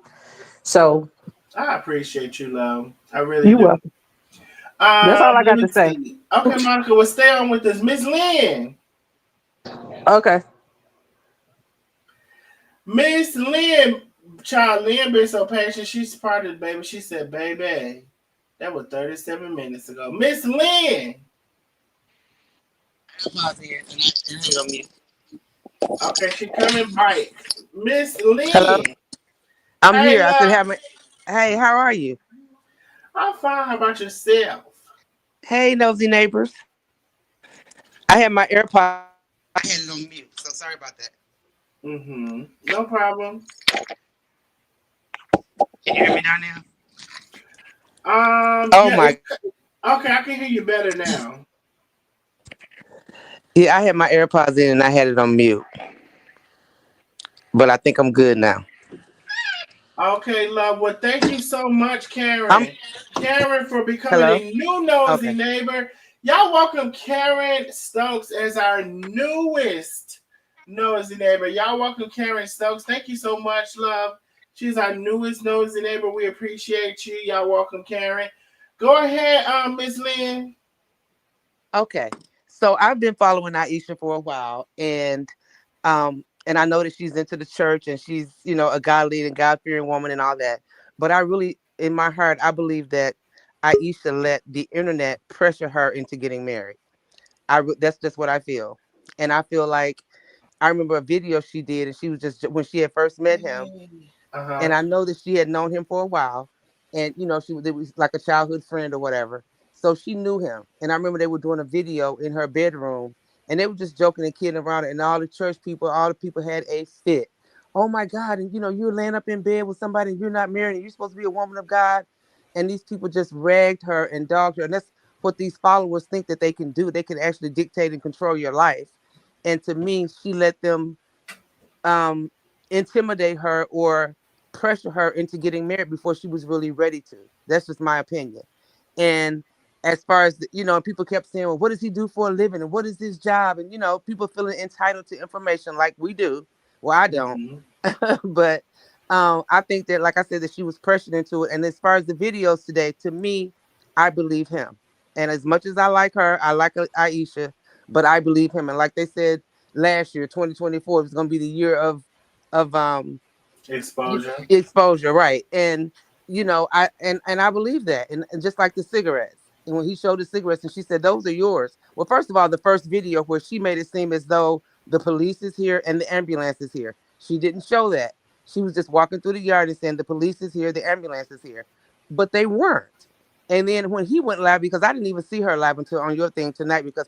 So I appreciate you, love. I really you do. welcome. That's all I Let got me to say. see. Okay, Monica, we'll stay on with this. Miss Lynn. Okay. Miss Lynn, child Lynn been so patient. She's part of the baby. She said, baby, that was 37 minutes ago. Miss Lynn. Okay, she coming back. Miss Hello. Lynn. I'm Hey, here. I said, love. hey, how are you? I'm fine. How about yourself? Hey, nosy neighbors. I had my AirPods in. I had it on mute. So sorry about that. Mm-hmm. No problem. Can you hear me down now? Oh Yeah, my. okay, I can hear you better now. Yeah, I had my AirPods in and I had it on mute. But I think I'm good now. Okay, love. Well, thank you so much, I'm Karen. Karen, for becoming hello. a new nosy Okay. neighbor. Y'all welcome Karen Stokes as our newest nosy neighbor. Y'all welcome Karen Stokes. Thank you so much, love. She's our newest nosy neighbor. We appreciate you. Y'all welcome Karen. Go ahead, Miss Lynn. Okay. So I've been following Aisha for a while, and I know that she's into the church and she's, a godly and God fearing woman and all that. But I really, in my heart, I believe that Aisha let the internet pressure her into getting married. That's just what I feel, and I feel like I remember a video she did, and she was just when she had first met him, and Uh-huh. I know that she had known him for a while, and it was like a childhood friend or whatever. So she knew him, and I remember they were doing a video in her bedroom, and they were just joking and kidding around, and all the people had a fit. Oh my God! And you're laying up in bed with somebody, and you're not married, and you're supposed to be a woman of God, and these people just ragged her and dogged her, and that's what these followers think that they can do. They can actually dictate and control your life, and to me, she let them um, intimidate her or pressure her into getting married before she was really ready to. That's just my opinion. And as far as people kept saying, "Well, what does he do for a living? And what is his job?" And people feeling entitled to information like we do. Well, I don't, Mm-hmm. but I think that, like I said, that she was pressured into it. And as far as the videos today, to me, I believe him. And as much as I like her, I like Aisha, but I believe him. And like they said last year, 2024 is going to be the year of Exposure. exposure, right? And I believe that, and just like the cigarettes, and when he showed the cigarettes, and she said those are yours. Well, first of all, the first video where she made it seem as though the police is here and the ambulance is here, she didn't show that. She was just walking through the yard and saying the police is here, the ambulance is here, but they weren't. And then when he went live, because I didn't even see her live until on your thing tonight, because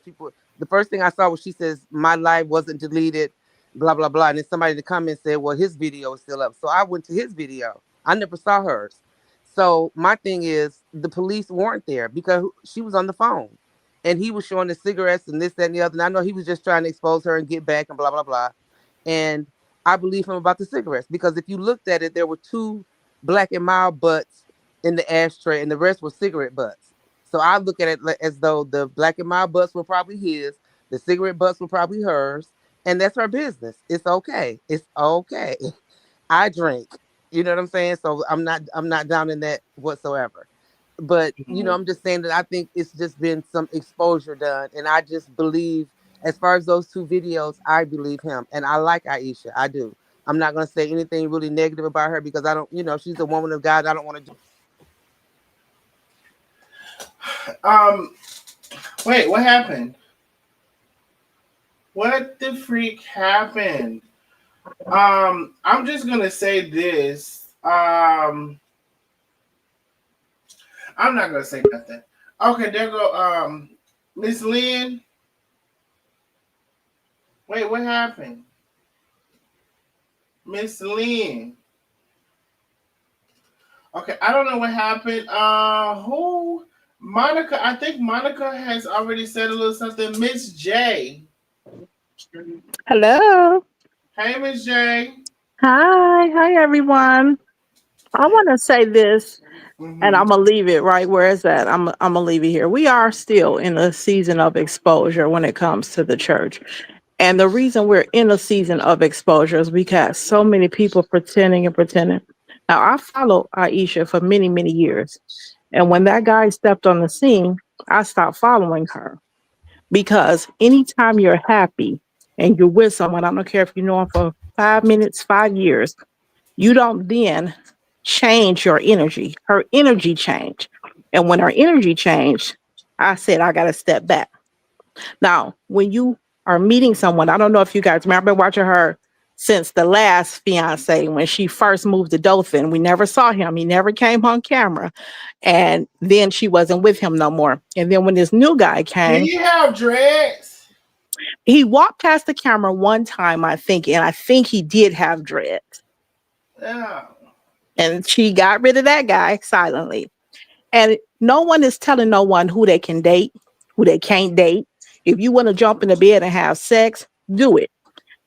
the first thing I saw was she says my live wasn't deleted, blah blah blah. And then somebody in the comments said, "Well, his video is still up." So I went to his video. I never saw hers. So my thing is, the police weren't there because she was on the phone, and he was showing the cigarettes and this, that, and the other. And I know he was just trying to expose her and get back and blah blah blah. And I believe him about the cigarettes because if you looked at it, there were two black and mild butts in the ashtray, and the rest were cigarette butts. So I look at it as though the black and mild butts were probably his, the cigarette butts were probably hers, and that's her business. It's okay. It's okay. I drink. You know what I'm saying? So I'm not down in that whatsoever. But Mm-hmm. I'm just saying that I think it's just been some exposure done, and I just believe, as far as those two videos, I believe him, and I like Aisha. I do. I'm not gonna say anything really negative about her because I don't. She's a woman of God. I don't want to do. Um, wait, what happened? What the freak happened? I'm just gonna say this. I'm not gonna say nothing. Okay, there go. Miss Lynn. Wait, what happened? Miss Lynn. Okay, I don't know what happened. Who? Monica. I think Monica has already said a little something. Miss J. Hello. Hey, Miss J. Hi everyone. I want to say this, and Mm-hmm. I'm gonna leave it right where it's at. I'm gonna leave it here. We are still in a season of exposure when it comes to the church, And the reason we're in a season of exposure is because so many people pretending and pretending. Now, I followed Aisha for many, many years. And when that guy stepped on the scene, I stopped following her because anytime you're happy and you're with someone, I don't care if you know them for 5 minutes, 5 years, you don't then change your energy. Her energy changed. And when her energy changed, I said, I got to step back. Now, when you are meeting someone, I don't know if you guys remember, I've been watching her since the last fiance when she first moved to Dothan. We never saw him. He never came on camera. And then she wasn't with him no more. And then when this new guy Did came, he have dreads? he walked past the camera one time, I think, and I think he did have dreads. Yeah. And she got rid of that guy silently. And no one is telling no one who they can date, who they can't date. If you want to jump in the bed and have sex, do it.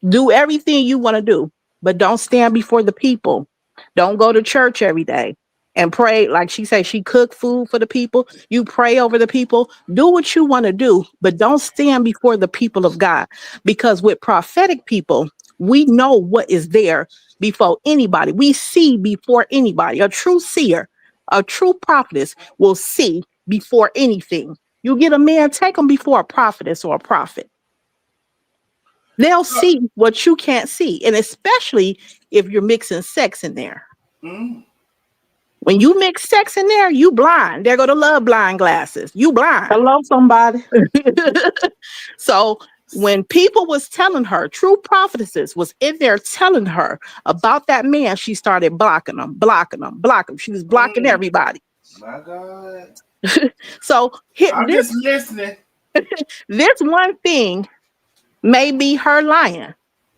Do everything you want to do, but don't stand before the people. Don't go to church every day and pray. Like she said, she cooked food for the people. You pray over the people. Do what you want to do, but don't stand before the people of God. Because with prophetic people, we know what is there before anybody. We see before anybody. A true seer, a true prophetess will see before anything. You get a man, take him before a prophetess or a prophet. They'll see what you can't see. And especially if you're mixing sex in there. Mm. When you mix sex in there, you blind. There go the love blind glasses. You blind. Hello, somebody. So when people was telling her, true prophetesses was in there telling her about that man, she started blocking them, blocking them, blocking them. She was blocking everybody. My God. So I'm just listening. this one thing may be her lying.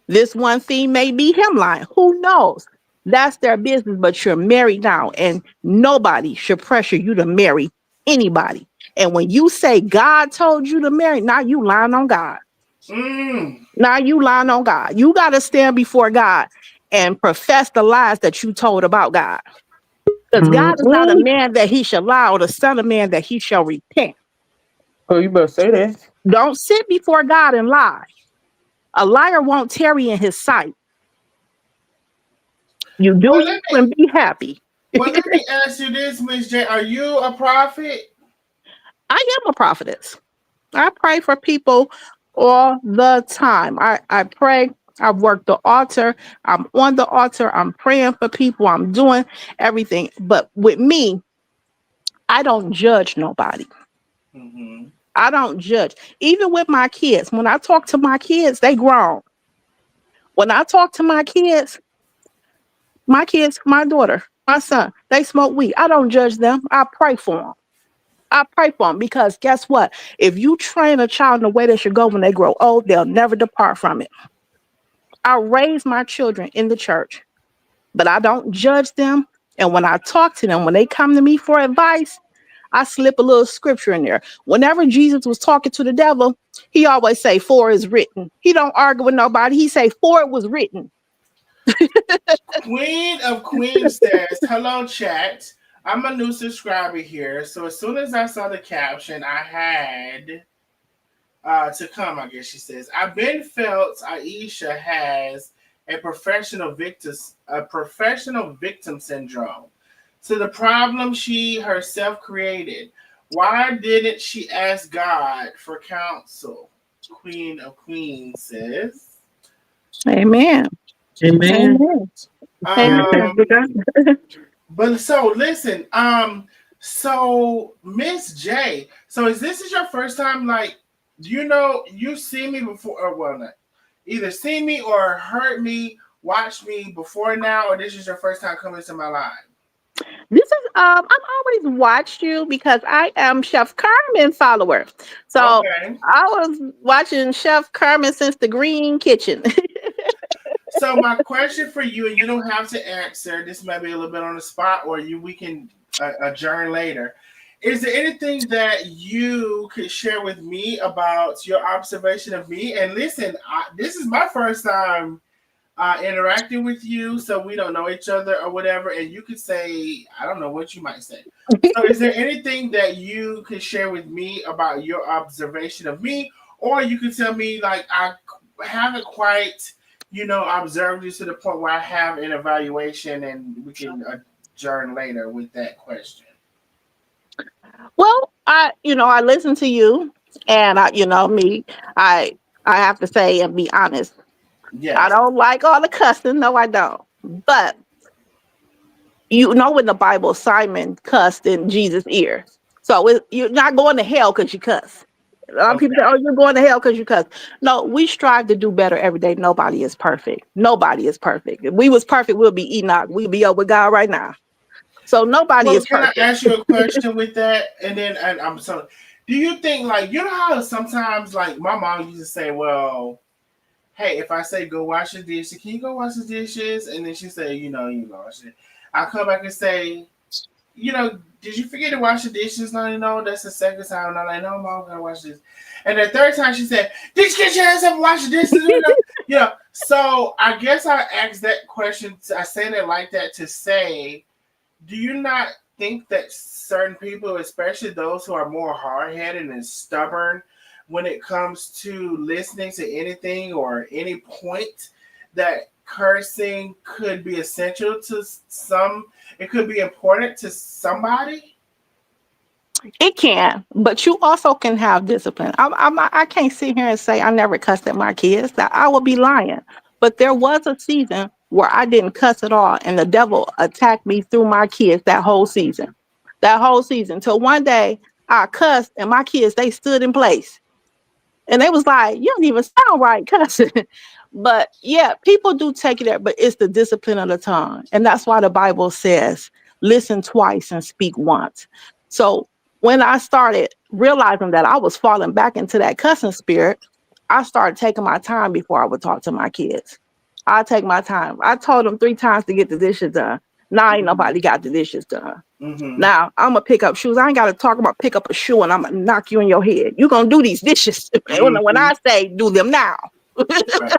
This one thing may be him lying. Who knows? That's their business, but you're married now, and nobody should pressure you to marry anybody. And when you say God told you to marry, now you lying on God. Mm. Now you lying on God. You got to stand before God and profess the lies that you told about God. Because God is not a man that he shall lie, or the son of man that he shall repent. Oh, you better say that. Don't sit before God and lie. A liar won't tarry in his sight. You do Well, you and be happy. let me ask you this, Miss J. Are you a prophet? I am a prophetess. I pray for people all the time. I pray. I've worked the altar. I'm on the altar. I'm praying for people. I'm doing everything. But with me, I don't judge nobody. Mm-hmm. I don't judge. Even with my kids, when I talk to my kids, they grown. When I talk to my kids, my daughter, my son, they smoke weed. I don't judge them. I pray for them. I pray for them because guess what? If you train a child in the way they should go when they grow old, they'll never depart from it. I raise my children in the church, but I don't judge them. And when I talk to them, when they come to me for advice, I slip a little scripture in there. Whenever Jesus was talking to the devil, he always say, "For is written." He don't argue with nobody. He say, "For it was written." Queen of Queens says, hello, chat. I'm a new subscriber here. So as soon as I saw the caption, I had to come, I guess she says. I've been felt Aisha has a professional victim syndrome. To the problem she herself created. Why didn't she ask God for counsel? Queen of Queens says. Amen. Amen. Amen. Um, Amen. but so listen, so Miss J, so is this your first time, like, you've seen me before, or well, not either seen me or heard me, watched me before now, or this is your first time coming to my live? This is I've always watched you because I am Chef Carmen follower. So Okay. I was watching Chef Carmen since the Green Kitchen. So my question for you, and you don't have to answer, this might be a little bit on the spot, or we can adjourn later. Is there anything that you could share with me about your observation of me? And listen, this is my first time interacting with you, so we don't know each other or whatever. And you could say, I don't know what you might say. So, is there anything that you could share with me about your observation of me, or you could tell me, like, haven't quite, observed you to the point where I have an evaluation, and we can adjourn later with that question. Well, I listen to you, and me, I I have to say and be honest. I Yes. don't like all the cussing. No, I don't. But when the Bible, Simon cussed in Jesus' ear. So you're not going to hell because you cuss. A lot of people say, Okay. "Oh, you're going to hell because you cuss." No, we strive to do better every day. Nobody is perfect. Nobody is perfect. If we was perfect, we'll be Enoch. We'll be up with God right now. So nobody Well, is can I perfect. ask you a question with that? And I'm sorry. Do you think, like, how sometimes, like, my mom used to say, well, hey, if I say go wash the dishes, can you go wash the dishes? And then she say, you wash it. I come back and say, did you forget to wash the dishes? No, that's the second time. And I'm like, no, mom, I gotta wash this. And the third time she said, did you get your ass up and wash the dishes? So I guess I asked that question. I said it like that to say, do you not think that certain people, especially those who are more hard headed and stubborn, when it comes to listening to anything or any point, that cursing could be essential to some? It could be important to somebody. It can, but you also can have discipline. I can't sit here and say I never cussed at my kids. That I would be lying. But there was a season where I didn't cuss at all, and the devil attacked me through my kids that whole season. That whole season. Till one day I cussed, and my kids they stood in place. And they was like, you don't even sound right cussing. But yeah, people do take it there, but it's the discipline of the tongue. And that's why the Bible says, listen twice and speak once. So when I started realizing that I was falling back into that cussing spirit, I started taking my time before I would talk to my kids. I take my time. I told them 3 times to get the dishes done. Now ain't nobody got the dishes done. Mm-hmm. Now I'm gonna pick up shoes. I ain't gotta talk about pick up a shoe and I'm gonna knock you in your head. You gonna do these dishes when Mm-hmm. I say do them now. Right.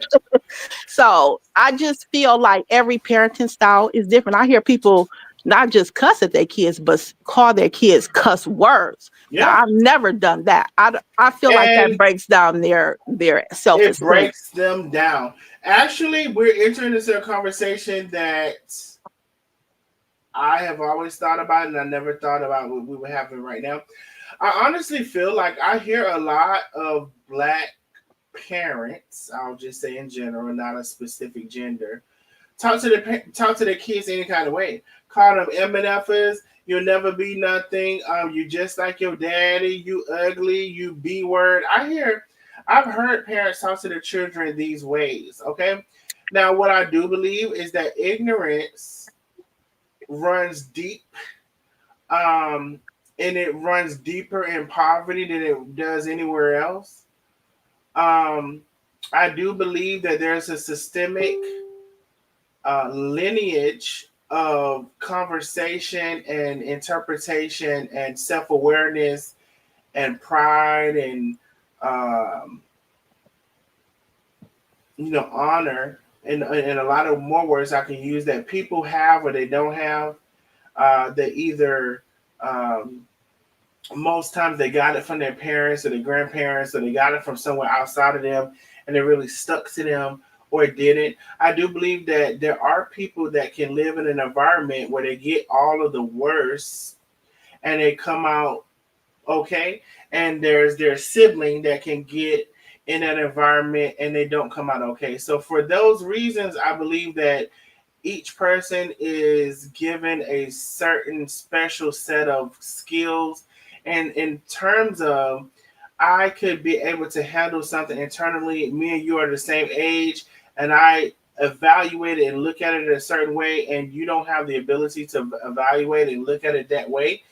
So I just feel like every parenting style is different. I hear people not just cuss at their kids, but call their kids cuss words. Now Yeah. I've never done that. I feel like that And breaks down their self it esteem. breaks them down. Actually, we're entering into a conversation that I have always thought about, and I never thought about what we were having right now. I honestly feel like I hear a lot of black parents, I'll just say in general, not a specific gender, talk to their kids any kind of way. Call them MNFers. You'll never be nothing. You just like your daddy. You ugly. You B word. I've heard parents talk to their children these ways. Okay. Now, what I do believe is that ignorance runs deep, um, and it runs deeper in poverty than it does anywhere else. Um, I do believe that there's a systemic lineage of conversation and interpretation and self awareness and pride and um, honor and a lot of more words I can use that people have or they don't have. They either most times they got it from their parents or their grandparents or they got it from somewhere outside of them and it really stuck to them or it didn't. I do believe that there are people that can live in an environment where they get all of the worst and they come out okay, and there's their sibling that can get in that environment and they don't come out okay. So for those reasons, I believe that each person is given a certain special set of skills. And in terms of, I could be able to handle something internally. Me and you are the same age, and I evaluate it and look at it a certain way, and you don't have the ability to evaluate and look at it that way.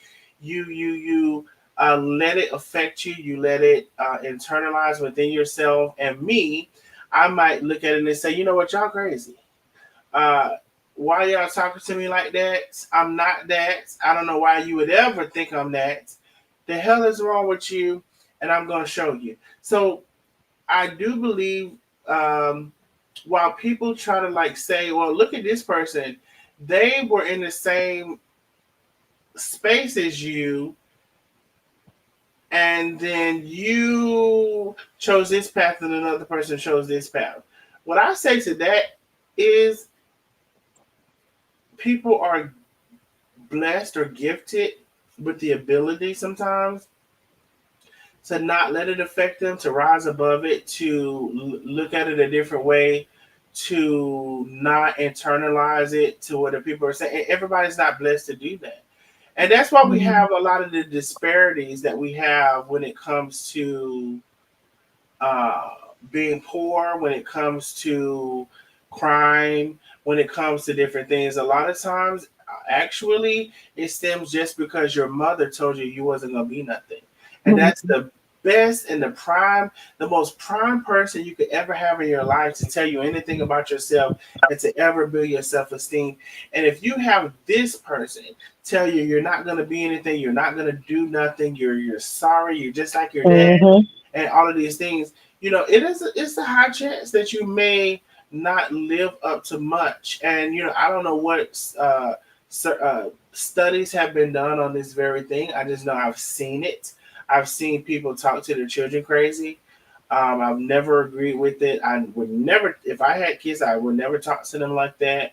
You let it affect you. You let it internalize within yourself. And me, I might look at it and say, you know what, y'all crazy. Uh, why y'all talking to me like that? I'm not that. I don't know why you would ever think I'm that. The hell is wrong with you? And I'm going to show you. So I do believe um, while people try to like say, well, look at this person, they were in the same space as you, and then you chose this path and another person chose this path. What I say to that is people are blessed or gifted with the ability sometimes to not let it affect them, to rise above it, to look at it a different way, to not internalize it to what the people are saying. Everybody's not blessed to do that. And that's why we Mhm. have a lot of the disparities that we have when it comes to uh, being poor, when it comes to crime, when it comes to different things. A lot of times, actually, it stems just because your mother told you wasn't going to be nothing. And that's Mhm. the best and the most prime person you could ever have in your life to tell you anything about yourself and to ever build your self esteem. And if you have this person tell you you're not going to be anything, you're not going to do nothing, you're sorry, you're just like your dad, Mhm. and all of these things, it's a high chance that you may not live up to much. And I don't know what studies have been done on this very thing. I just know I've seen it. I've seen people talk to their children crazy. I've never agreed with it. I would never, if I had kids, I would never talk to them like that.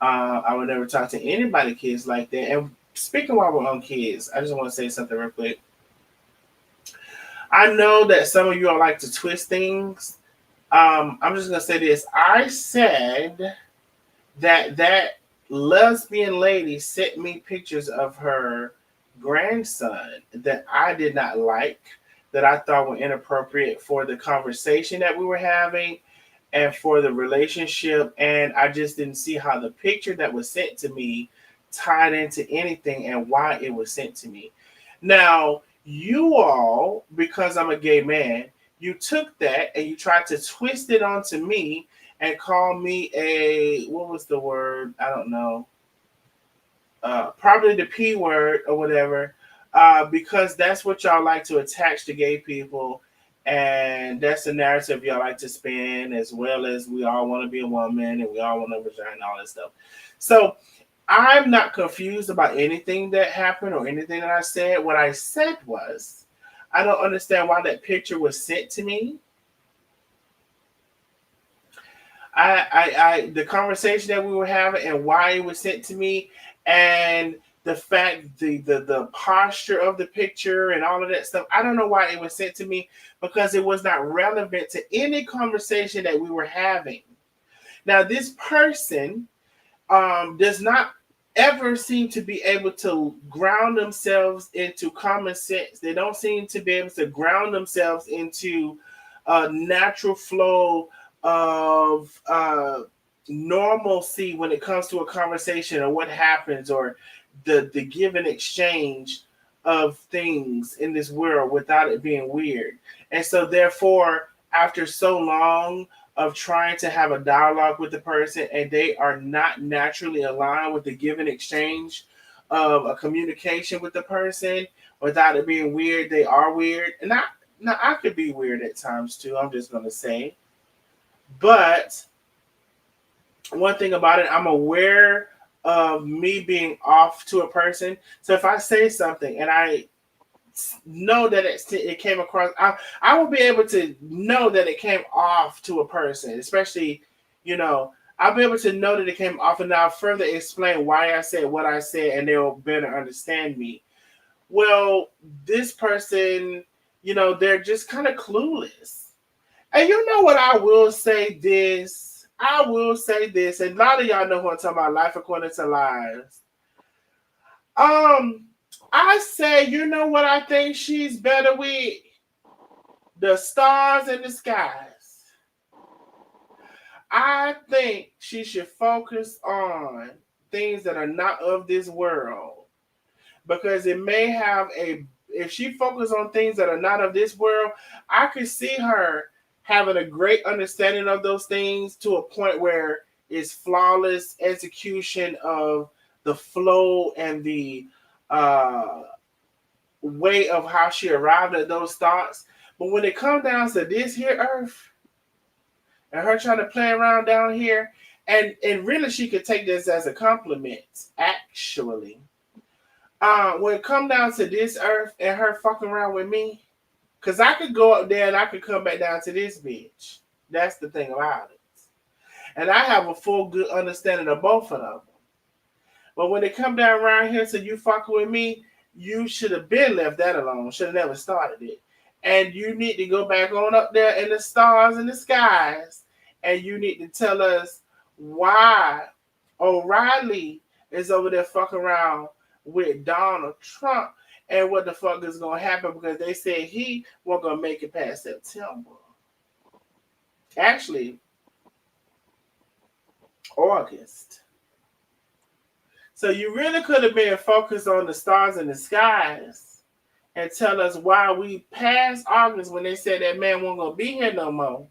I would never talk to anybody kids like that. And speaking while we're on kids, I just want to say something real quick. I know that some of you all like to twist things. I'm just gonna say this. I said that lesbian lady sent me pictures of her grandson that I did not like, that I thought were inappropriate for the conversation that we were having and for the relationship. And I just didn't see how the picture that was sent to me tied into anything and why it was sent to me. Now, you all, because I'm a gay man, you took that and you tried to twist it onto me and call me a, what was the word? I don't know. Probably the P word or whatever, because that's what y'all like to attach to gay people. And that's the narrative y'all like to spin, as well as we all want to be a woman and we all want to vagina and all that stuff. So I'm not confused about anything that happened or anything that I said. What I said was, I don't understand why that picture was sent to me. The conversation that we were having and why it was sent to me, and the fact, the posture of the picture and all of that stuff. I don't know why it was sent to me, because it was not relevant to any conversation that we were having. Now, this person does not ever seem to be able to ground themselves into common sense. They don't seem to be able to ground themselves into a natural flow of normalcy when it comes to a conversation or what happens, or the give and exchange of things in this world without it being weird. And so therefore, after so long of trying to have a dialogue with the person and they are not naturally aligned with the give and exchange of a communication with the person without it being weird, they are weird. And I could be weird at times too, I'm just gonna say. But one thing about it, I'm aware of me being off to a person. So if I say something and I know that it came across, I will be able to know that it came off to a person, especially, you know, I'll be able to know that it came off, and I'll further explain why I said what I said, and they'll better understand me. Well, this person, they're just kind of clueless. And you know what? I will say this. I will say this, and a lot of y'all know who I'm talking about. Life according to lives. Um, I say, you know what I think she's better with? The stars in the skies. I think she should focus on things that are not of this world, because it may have if she focuses on things that are not of this world, I could see her having a great understanding of those things to a point where it's flawless execution of the flow and the uh, way of how she arrived at those thoughts. But when it comes down to this here earth and her trying to play around down here, and really she could take this as a compliment, actually. When it come down to this earth and her fucking around with me, Cause I could go up there and I could come back down to this bitch. That's the thing about it. And I have a full good understanding of both of them. But when they come down around here, so you fucking with me, you should have been left that alone. Should have never started it. And you need to go back on up there in the stars and the skies, and you need to tell us why O'Reilly is over there fucking around with Donald Trump and what the fuck is gonna happen because they said he wasn't gonna make it past September. Actually, August. So you really could have been focused on the stars in the skies and tell us why we passed August when they said that man wasn't gonna be here no more,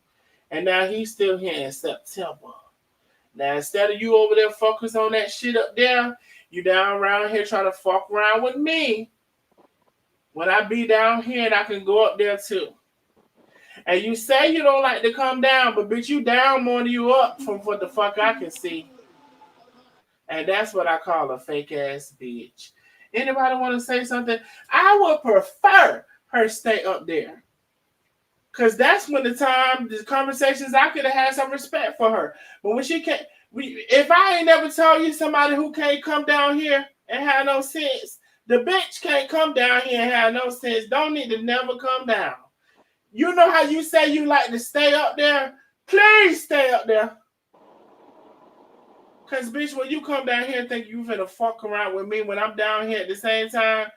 and now he's still here in September. Now instead of you over there focus on that shit up there, you down around here trying to fuck around with me. When I be down here and I can go up there too. And you say you don't like to come down, but bitch, you down more than you up from what the fuck I can see. And that's what I call a fake ass bitch. Anybody want to say something? I would prefer her stay up there. Cause that's when the conversations I could have had some respect for her. But when she can't, if I ain't never told you somebody who can't come down here and have no sense, the bitch can't come down here and have no sense. Don't need to never come down. You know how you say you like to stay up there? Please stay up there. Cause bitch, when you come down here and think you finna fuck around with me when I'm down here at the same time,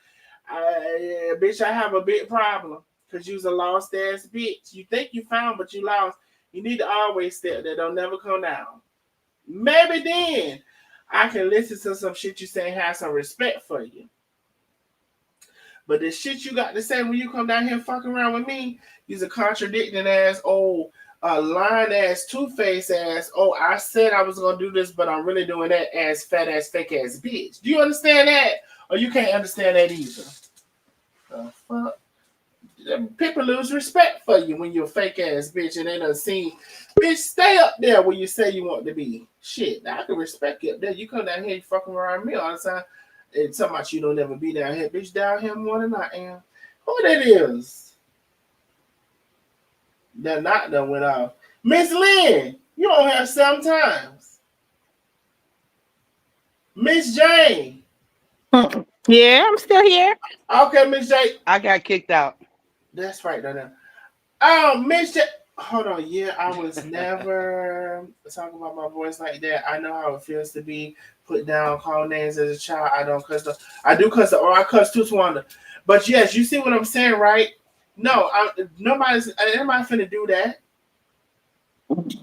bitch, I have a big problem. Cause you's a lost ass bitch. You think you found, but you lost. You need to always stay up there. Don't never come down. Maybe then I can listen to some shit you say and have some respect for you. But the shit you got to say when you come down here fucking around with me, you's a contradicting ass, old lying ass, two-faced ass, oh, I said I was going to do this, but I'm really doing that ass, fat ass, fake ass bitch. Do you understand that? Or you can't understand that either? The fuck? People lose respect for you when you're a fake ass bitch and they done seen, bitch, stay up there where you say you want to be. Shit, I can respect you up there. You come down here, you fucking around me all the time. And talking about you don't ever be down here. Bitch, down here more than I am. Who that is? That knock done went off. Miss Lynn, you don't have sometimes. Miss Jane. Yeah, I'm still here. Okay, Miss Jane. I got kicked out. That's right, no. Miss Jane. Hold on, yeah, I was never talking about my voice like that. I know how it feels to be put down, called names as a child. I don't cuss. I do cuss, or I cuss too, Twanda. But yes, you see what I'm saying, right? No, nobody's finna do that.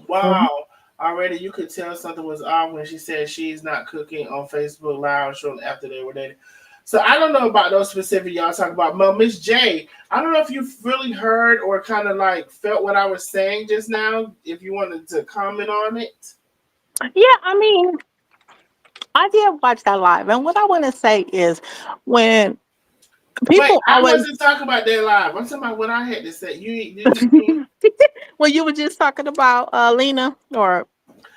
Wow. Already you could tell something was off when she said she's not cooking on Facebook Live shortly after they were dating. So I don't know about those specific y'all talk about. But Miss J, I don't know if you've really heard or kind of like felt what I was saying just now. If you wanted to comment on it. Yeah, I mean, I did watch that live, and what I want to say is when Wait, people I always wasn't talking about that live. I'm talking about what I had to say. You well, you were just talking about Lena, or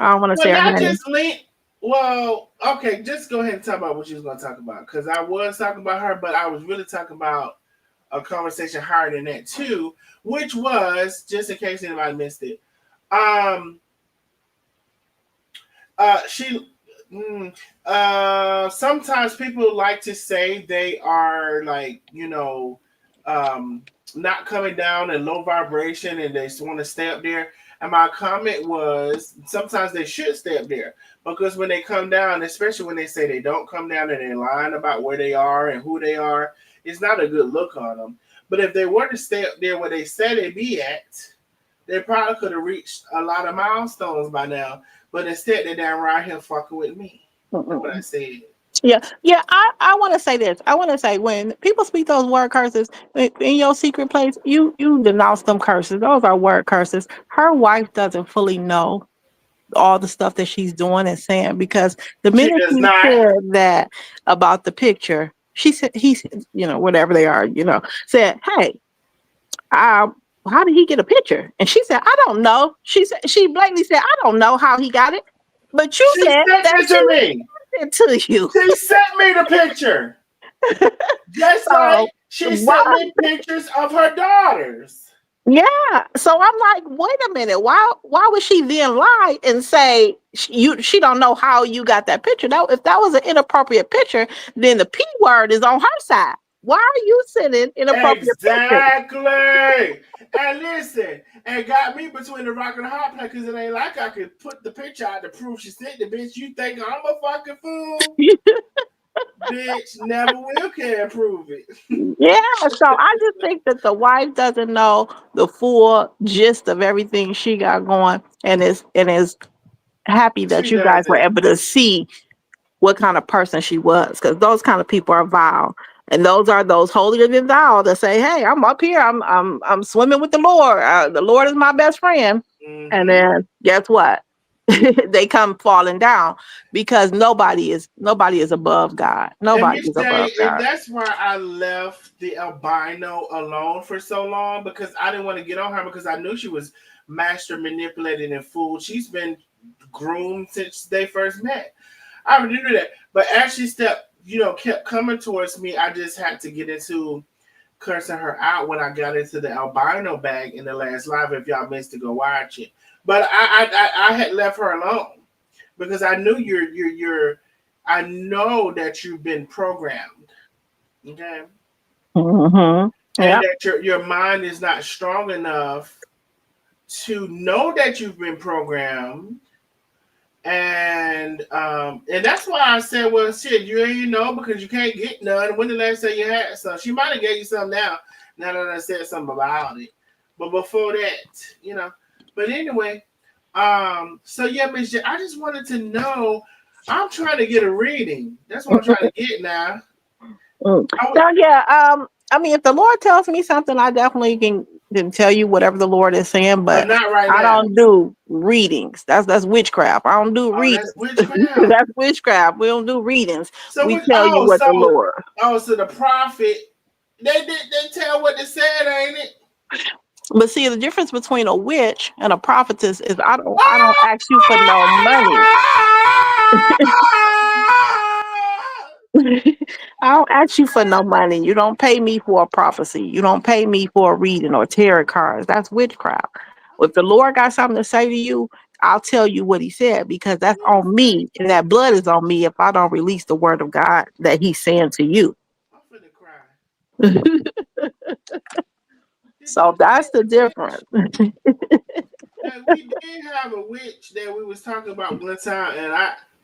I don't want to well, say her not name. just Lena. Well, okay, just go ahead and talk about what you was going to talk about. Because I was talking about her, but I was really talking about a conversation higher than that too, which was, just in case anybody missed it, sometimes people like to say they are like, not coming down and low vibration and they want to stay up there. And my comment was sometimes they should stay up there because when they come down, especially when they say they don't come down and they're lying about where they are and who they are, it's not a good look on them. But if they were to stay up there where they said they'd be at, they probably could have reached a lot of milestones by now. But instead, they're down right here fucking with me. That's what I said. Yeah. I want to say this. I want to say when people speak those word curses in your secret place, you denounce them curses. Those are word curses. Her wife doesn't fully know all the stuff that she's doing and saying because the She minute does she not. said that about the picture, she said he's whatever they are, said, "Hey, how did he get a picture?" And she said, "I don't know." She blatantly said, "I don't know how he got it," but you She said sent that it she to me. sent it to you. She sent me the picture. Just like So she why? sent me pictures of her daughters. Yeah. So I'm like, wait a minute. Why would she then lie and say she don't know how you got that picture? Now, if that was an inappropriate picture, then the P word is on her side. Why are you sending inappropriate pictures? Exactly. And listen, and got me between the rock and the hard place because it ain't like I could put the picture out to prove she sent the bitch. You think I'm a fucking fool? Bitch, never will can prove it. Yeah, so I just think that the wife doesn't know the full gist of everything she got going, and is happy that She you guys were doesn't. able to see what kind of person she was, because those kind of people are vile, and those are those holier than thou that say, "Hey, I'm up here, I'm swimming with the Lord. The Lord is my best friend," and Mm-hmm. then guess what? They come falling down because nobody is above God. And Nobody Miss is above J, and God. that's why I left the albino alone for so long because I didn't want to get on her because I knew she was master manipulated and fooled. She's been groomed since they first met. I already knew that. But as she kept coming towards me, I just had to get into cursing her out when I got into the albino bag in the last live. If y'all missed to go watch it, but I had left her alone because I knew I know that you've been programmed, okay, Hmm. and Yeah. that your mind is not strong enough to know that you've been programmed. And that's why I said, well, shit, you ain't know because you can't get none. When the last time you had some? She might have gave you some now. Now that I said something about it, but before that. But anyway, so yeah, Miss J, I just wanted to know. I'm trying to get a reading. That's what I'm trying to get now. Mm. I would, So yeah, I mean, if the Lord tells me something, I definitely can tell you whatever the Lord is saying, but but not right I now. don't do readings. That's witchcraft. I don't do Oh, that's readings. witchcraft. That's witchcraft. We don't do readings. So We which? tell you Oh, what the so Lord. so the prophet. They tell what they said, ain't it? But see, the difference between a witch and a prophetess is I don't ask you for no money. I don't ask you for no money. You don't pay me for a prophecy. You don't pay me for a reading or tarot cards. That's witchcraft. If the Lord got something to say to you, I'll tell you what he said because that's on me and that blood is on me if I don't release the word of God that he's saying to you. I'm finna cry. Did you So say that's the difference. that we did have a witch that we was talking about one time, and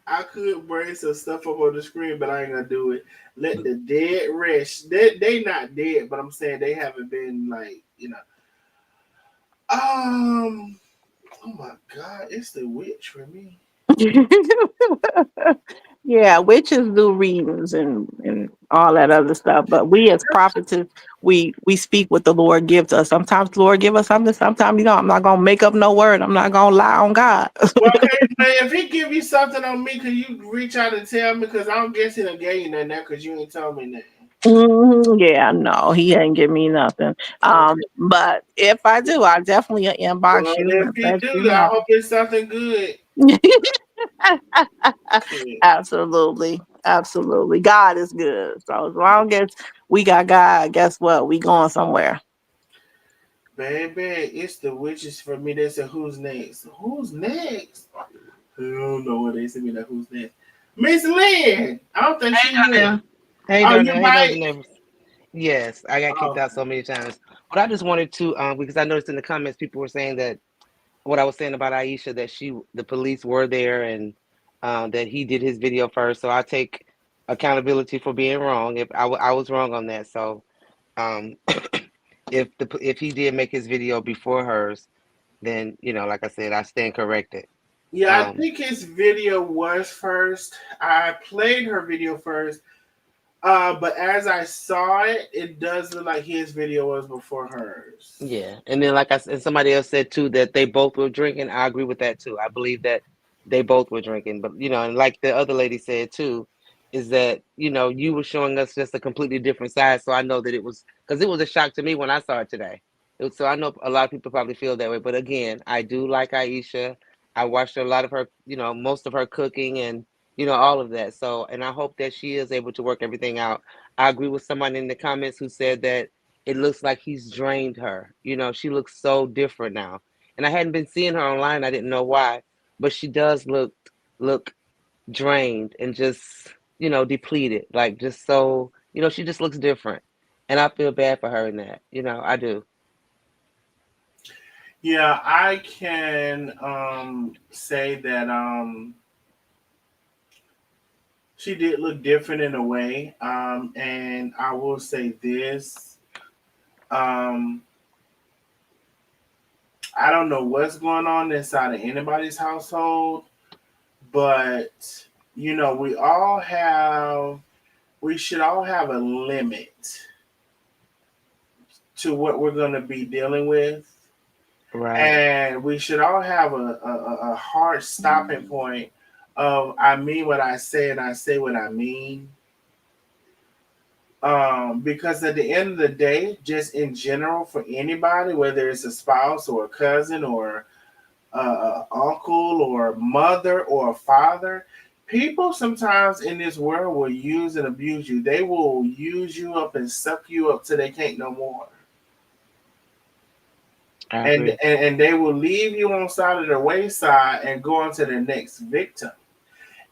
I could bring some stuff up on the screen, but I ain't gonna do it. Let the dead rest. They not dead, but I'm saying they haven't been Um. Oh my God, it's the witch for me. Yeah, witches do readings and all that other stuff. But we as prophets, we speak what the Lord gives us. Sometimes the Lord give us something, sometimes I'm not gonna make up no word. I'm not gonna lie on God. Well, if he give you something on me, can you reach out and tell me? Because I don't guess he done gave you nothing now because you ain't told me nothing. Mhm. Yeah, no, he ain't give me nothing. Okay. But if I do, I definitely inbox Well, you if and he let you do, I know. hope it's something good. Shit. Absolutely. Absolutely. God is good. So as long as we got God, guess what? We going somewhere. Baby, it's the witches for me. They said, who's next? Who's next? I don't know what they said me that who's next. Miss Lynn. I don't think Hey she here. Darnell. Hey Oh, you Darnell. Hey might. Nosy Neighbors. Yes, I got kicked Oh, out so many times. But I just wanted to, because I noticed in the comments people were saying that what I was saying about Aisha, that the police were there and that he did his video first. So I take accountability for being wrong. If I was wrong on that. So um, if he did make his video before hers, then like I said, I stand corrected. yeah, I Um, think his video was first. I played her video first. But as I saw it, it does look like his video was before hers. Yeah, and then like I said, somebody else said too that they both were drinking. I agree with that too. I believe that they both were drinking, but and like the other lady said too, is that you were showing us just a completely different side. So I know that it was because it was a shock to me when I saw it today. So I know a lot of people probably feel that way, but again, I do like Aisha. I watched a lot of her, most of her cooking and all of that. So and I hope that she is able to work everything out. I agree with someone in the comments who said that it looks like he's drained her. You know, she looks so different now. And I hadn't been seeing her online. I didn't know why, but she does look drained and just, you know, depleted. Like just so, you know, she just looks different. And I feel bad for her in that. You know, I do. Yeah, I can say that she did look different in a way. And I will say this. Um, I don't know what's going on inside of anybody's household, but you know, we should all have a limit to what we're going to be dealing with. Right. And we should all have a hard stopping point of I mean what I say and I say what I mean. Because at the end of the day, just in general, for anybody, whether it's a spouse or a cousin or uncle or mother or father, people sometimes in this world will use and abuse you. They will use you up and suck you up till they can't no more. I And, agree. and they will leave you on side of the wayside and go on to the next victim.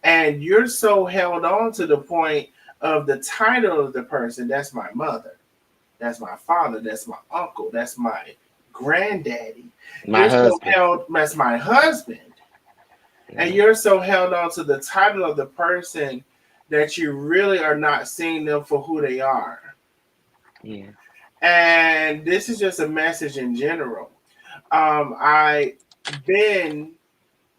And you're so held on to the point of the title of the person. That's my mother. That's my father. That's my uncle. That's my granddaddy. My You're so husband. held. That's my husband. And Yeah. you're so held on to the title of the person that you really are not seeing them for who they are. Yeah. And this is just a message in general. I been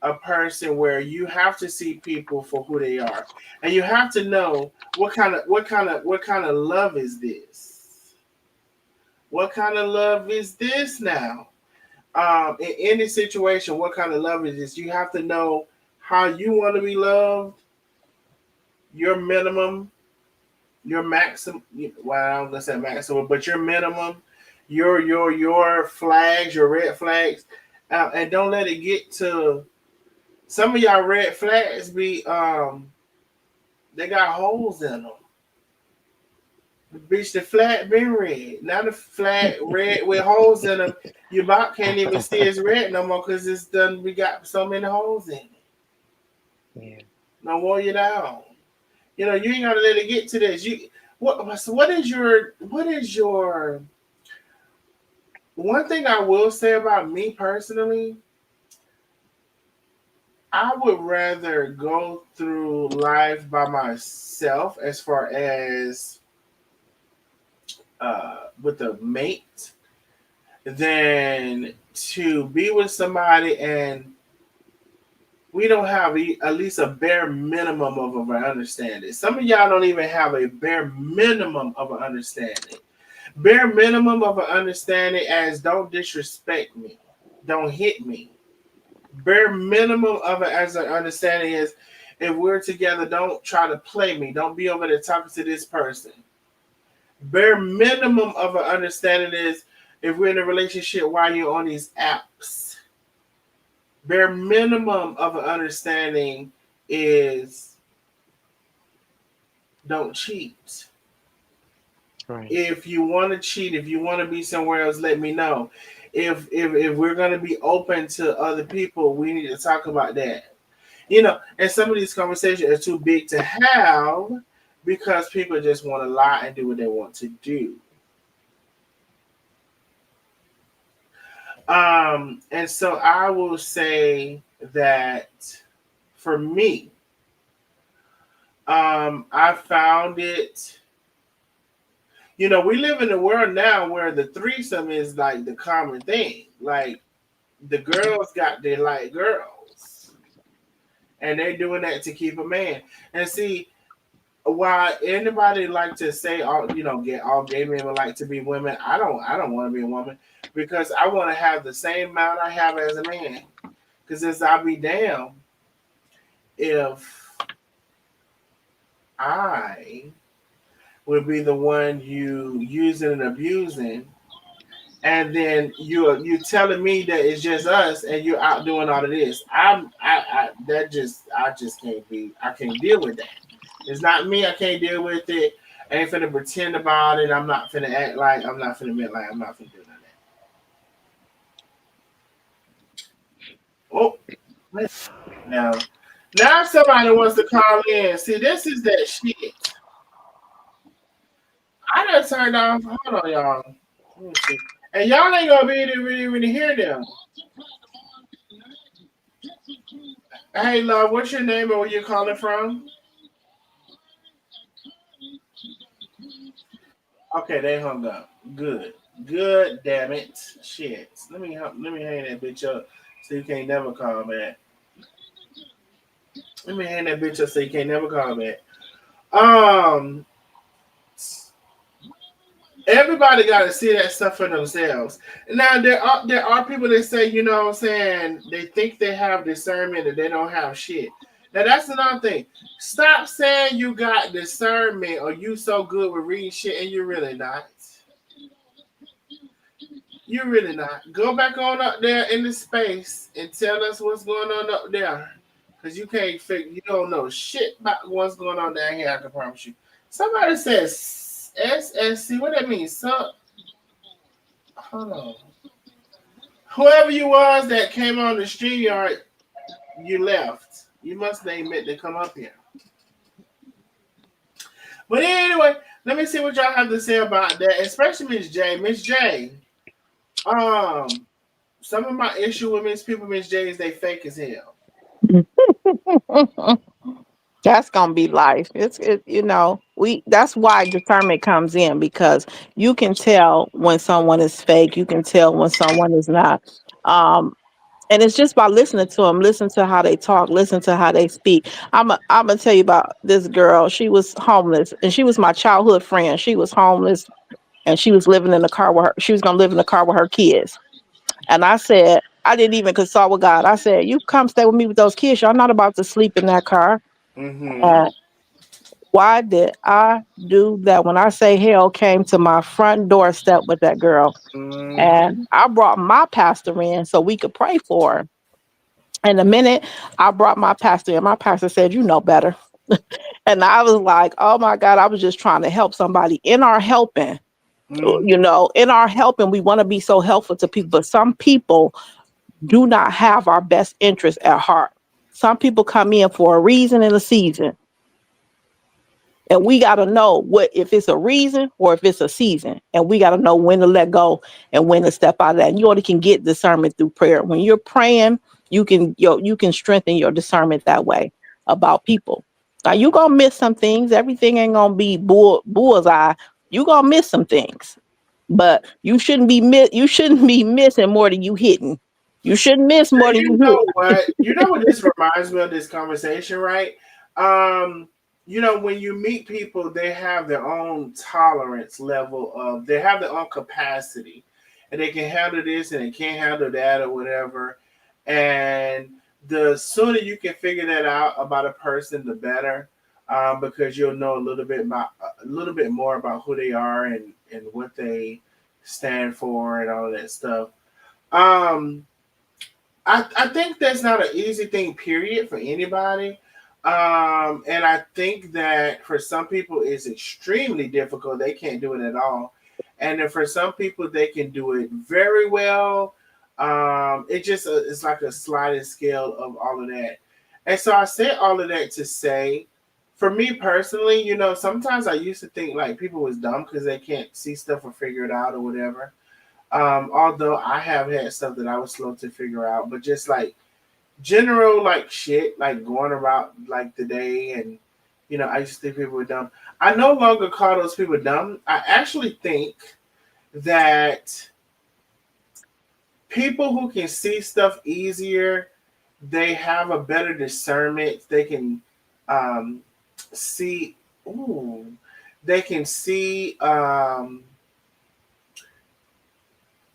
a person where you have to see people for who they are, and you have to know what kind of love is this? What kind of love is this now? In any situation, what kind of love is this? You have to know how you want to be loved, your minimum, your maximum. Well, I'm gonna say maximum, but your minimum, your flags, your red flags, and don't let it get to some of y'all red flags. They got holes in them. The bitch, the flag been red. Now the flag red with holes in them. You about can't even see it's red no more because it's done. We got so many holes in it. Yeah. No wore you down. You know you ain't gotta let it get to this. You what? So what is your one thing I will say about me personally? I would rather go through life by myself as far as with a mate than to be with somebody and we don't have at least a bare minimum of an understanding. Some of y'all don't even have a bare minimum of an understanding. Bare minimum of an understanding as don't disrespect me, don't hit me. Bare minimum of it as an understanding is if we're together, don't try to play me. Don't be over there talking to this person. Bare minimum of an understanding is if we're in a relationship, why you're on these apps. Bare minimum of an understanding is don't cheat. Right. If you want to cheat, if you want to be somewhere else, let me know. If we're gonna be open to other people, we need to talk about that. You know, and some of these conversations are too big to have because people just want to lie and do what they want to do. And so I will say that for me, I found it. You know, we live in a world now where the threesome is like the common thing. Like the girls got their like girls, and they're doing that to keep a man. And see, while anybody like to say all get all gay men would like to be women, I don't want to be a woman because I want to have the same amount I have as a man. Because as I'll be damned if I would be the one you using and abusing, and then you telling me that it's just us and you're out doing all of this. I just can't deal with that. It's not me. I can't deal with it. I ain't finna pretend about it. I'm not finna act like I'm not finna admit like I'm not finna do none of that. Oh, wait. Now somebody wants to call in. See, this is that shit. I done turned off. Hold on, y'all. Let me see. And y'all ain't gonna be able to really hear them. Hey, love, what's your name and where you calling from? Okay, they hung up. Good. Good, damn it. Shit. Let me hang that bitch up so you can't never call back. Let me hang that bitch up so you can't never call back. Um Everybody got to see that stuff for themselves. Now there are people that say, you know what I'm saying, they think they have discernment and they don't have shit. Now that's another thing. Stop saying you got discernment or you so good with reading shit and you're really not. You're really not. Go back on up there in the space and tell us what's going on up there. Cause you can't figure, you don't know shit about what's going on down here, I can promise you. Somebody says SSC, what that means? So, hold on. Whoever you was that came on the street yard, you left. You must name it to come up here. But anyway, let me see what y'all have to say about that, especially Miss J. Miss J, some of my issue with Miss J is they fake as hell. That's gonna be life. We that's why discernment comes in, because you can tell when someone is fake, you can tell when someone is not. Um, and it's just by listening to them, listen to how they talk, listen to how they speak. I'm gonna tell you about this girl. She was homeless, and she was my childhood friend. She was homeless, and she was living in the car with her. She was gonna live in the car with her kids. And I said, I didn't even consult with God. I said, "You come stay with me with those kids. Y'all not about to sleep in that car." Mm-hmm. Why did I do that? When I say hell came to my front doorstep with that girl, Mm-hmm. and I brought my pastor in so we could pray for her. And the minute I brought my pastor in, my pastor said, "You know better." And I was like, "Oh my God, I was just trying to help somebody in our helping." In our helping, we want to be so helpful to people, but some people do not have our best interest at heart. Some people come in for a reason and a season. And we got to know what if it's a reason or if it's a season. And we got to know when to let go and when to step out of that. And you only can get discernment through prayer. When you're praying, you can strengthen your discernment that way about people. Now you're gonna miss some things. Everything ain't gonna be bullseye. You're gonna miss some things. But you shouldn't be missing more than you hitting. You shouldn't miss more than You you hit. know what? You know what this reminds me of this conversation, right? Um, when you meet people, they have their own tolerance level they have their own capacity. And they can handle this and they can't handle that or whatever. And the sooner you can figure that out about a person, the better. Because you'll know a little bit more about who they are and what they stand for and all that stuff. Um, I think that's not an easy thing, period, for anybody. And I think that for some people it's extremely difficult. They can't do it at all. And then for some people they can do it very well. It's like a sliding scale of all of that. And so I say all of that to say, for me personally, sometimes I used to think like people was dumb because they can't see stuff or figure it out or whatever. Although I have had stuff that I was slow to figure out, but just like general like shit, like going about like the day, and I used to think people were dumb. I no longer call those people dumb. I actually think that people who can see stuff easier, they have a better discernment. They can see. Ooh, they can see.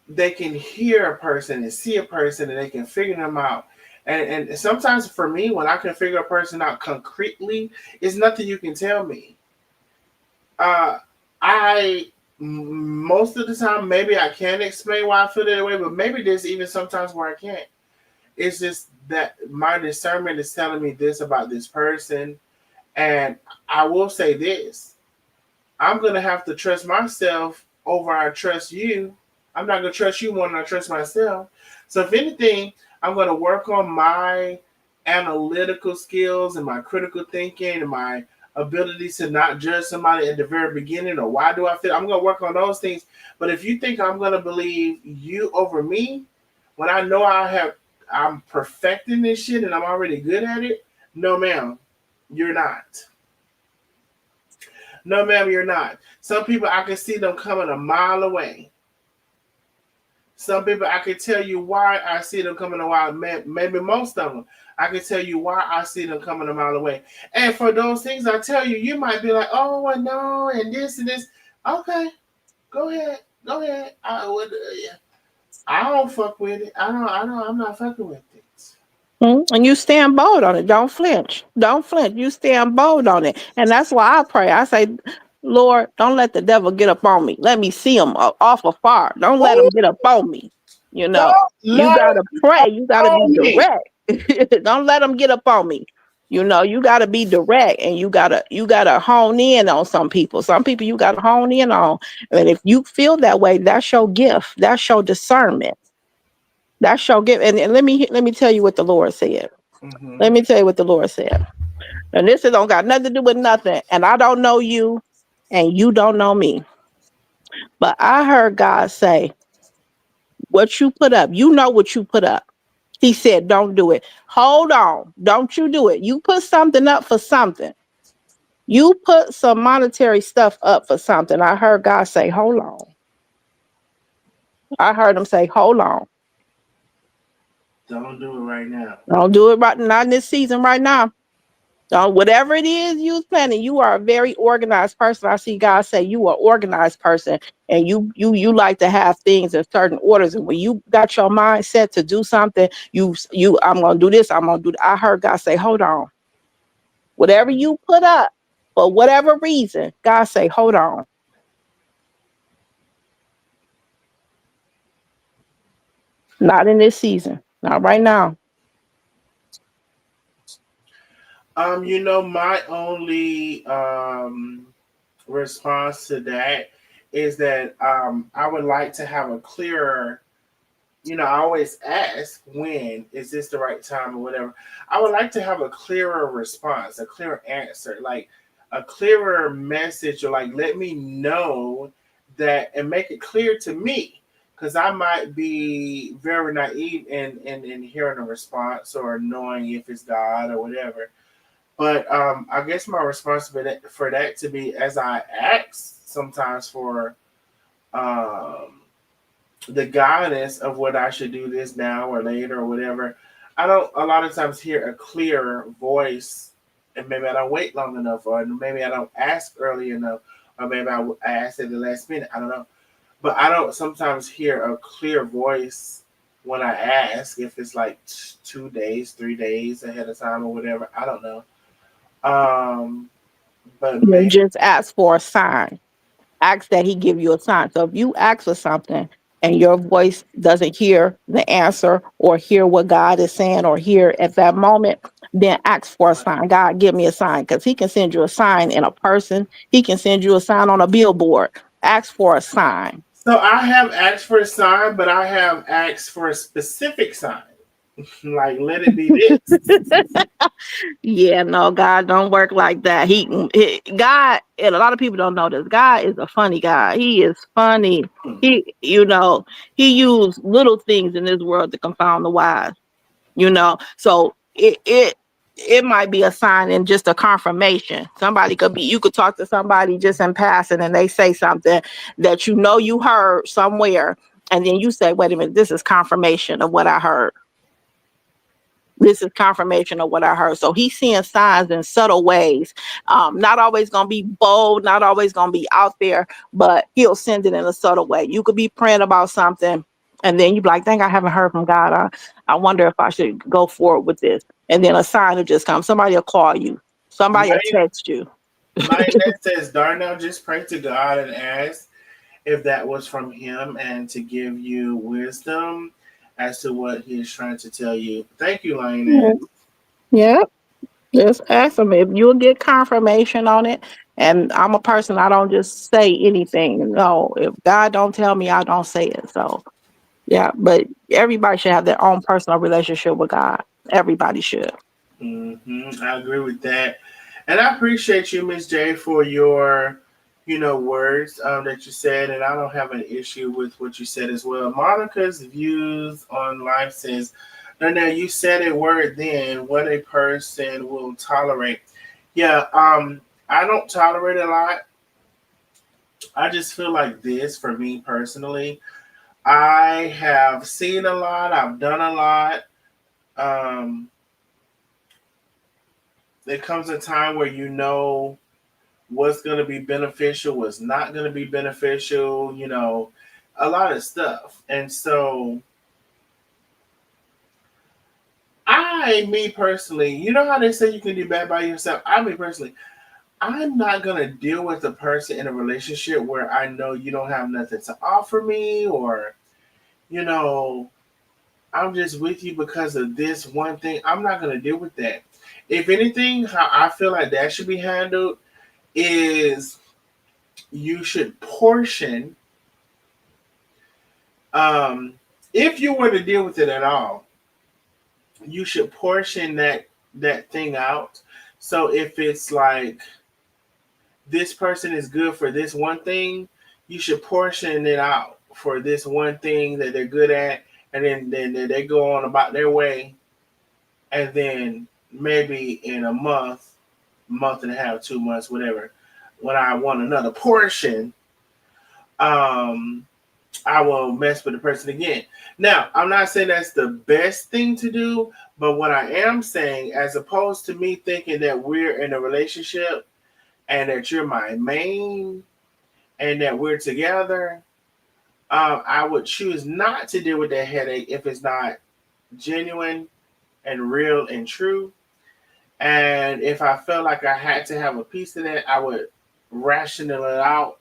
They can hear a person and see a person and they can figure them out. And sometimes for me, when I can figure a person out concretely, it's nothing you can tell me. Uh, I Most of the time maybe I can explain why I feel that way, but maybe there's even sometimes where I can't. It's just that my discernment is telling me this about this person, and I will say this: I'm gonna have to trust myself over I trust you. I'm not gonna trust you more than I trust myself. So if anything, I'm gonna work on my analytical skills and my critical thinking and my ability to not judge somebody at the very beginning or why do I feel I'm gonna work on those things. But if you think I'm gonna believe you over me when I know I'm perfecting this shit and I'm already good at it, no ma'am, you're not. No, ma'am, you're not. Some people I can see them coming a mile away. Some people I can tell you why I see them coming a while. Maybe most of them I can tell you why I see them coming a mile away. And for those things I tell you, you might be like, "Oh, well, no," and this and this. Okay, go ahead, go ahead. I would. Yeah. I don't fuck with it. I don't. I don't. I'm not fucking with it. And you stand bold on it. Don't flinch. Don't flinch. You stand bold on it. And that's why I pray. I say, Lord, don't let the devil get up on me. Let me see him off afar. Don't let him Oh, get up on me. You know, don't you let got to it pray. You got to be on me. direct. Don't let him get up on me. You know, you got to be direct, and you gotta hone in on some people. Some people you got to hone in on. And if you feel that way, that's your gift. That's your discernment. That's your gift. And let me tell you what the Lord said. Mm-hmm. Let me tell you what the Lord said. And this don't got nothing to do with nothing. And I don't know you, and you don't know me. But I heard God say, what you put up, you know what you put up. He said, don't do it. Hold on. Don't you do it. You put something up for something. You put some monetary stuff up for something. I heard God say, hold on. I heard him say, hold on. Don't do it right now. Don't do it right, not in this season right now. Whatever it is you planning, you are a very organized person. I see God say you are an organized person, and you like to have things in certain orders. And when you got your mindset to do something, you I'm gonna do this. I'm gonna do that. I heard God say, hold on. Whatever you put up for whatever reason, God say, hold on. Not in this season. Not right now. My only response to that is that I would like to have a clearer. I always ask, when is this the right time or whatever. I would like to have a clearer response, a clearer answer, like a clearer message, or like let me know that and make it clear to me. Because I might be very naive in hearing a response or knowing if it's God or whatever. But I guess my responsibility for that to be as I ask sometimes for um, the guidance of what I should do this now or later or whatever. I don't a lot of times hear a clear voice, and maybe I don't wait long enough, or maybe I don't ask early enough, or maybe I ask at the last minute. I don't know, but I don't sometimes hear a clear voice when I ask if it's like 2 days, 3 days ahead of time or whatever. I don't know. Um, but You maybe just ask for a sign. Ask that he give you a sign. So if you ask for something and your voice doesn't hear the answer or hear what God is saying or hear at that moment, then ask for a sign. God, give me a sign, because he can send you a sign in a person. He can send you a sign on a billboard. Ask for a sign. so. I have asked for a sign, but I have asked for a specific sign. Like, let it be this. Yeah, no, God don't work like that. God, and a lot of people don't know this. God is a funny guy. He is funny. He used little things in this world to confound the wise. So it might be a sign and just a confirmation. You could talk to somebody just in passing and they say something that you heard somewhere, and then you say, wait a minute, this is confirmation of what I heard. This is confirmation of what I heard. So he's seeing signs in subtle ways. Not always gonna be bold, not always gonna be out there, but he'll send it in a subtle way. You could be praying about something, and then you be like, dang, I haven't heard from God. I wonder if I should go forward with this. And then a sign will just come. Somebody will call you. Somebody will Mine, text you. mine that says, Darnell, just pray to God and ask if that was from Him and to give you wisdom as to what He is trying to tell you. Thank you, Lioness. Yeah. Just ask them if you'll get confirmation on it. And I'm a person, I don't just say anything. No, if God don't tell me, I don't say it. So yeah, but everybody should have their own personal relationship with God. Everybody should. I agree with that, and I appreciate you, Miss J, for your, words that you said, and I don't have an issue with what you said as well. Monica's views on life says, "No, no, you said a word then. What a person will tolerate." Yeah, I don't tolerate a lot. I just feel like this for me personally. I have seen a lot. I've done a lot. Um, there comes a time where you know what's going to be beneficial, what's not going to be beneficial, a lot of stuff. And so, me personally, you know how they say you can do bad by yourself? Me personally, I'm not going to deal with a person in a relationship where I know you don't have nothing to offer me, or, you know, I'm just with you because of this one thing. I'm not going to deal with that. If anything, how I feel like that should be handled is you should portion, um, if you were to deal with it at all, you should portion that thing out. So if it's like this person is good for this one thing, you should portion it out for this one thing that they're good at, and then they go on about their way, and then maybe in a month and a half, 2 months, whatever, when I want another portion, um, I will mess with the person again. Now, I'm not saying that's the best thing to do, but what I am saying, as opposed to me thinking that we're in a relationship and that you're my main and that we're together, I would choose not to deal with that headache if it's not genuine and real and true. And if I felt like I had to have a piece of that, I would ration it out,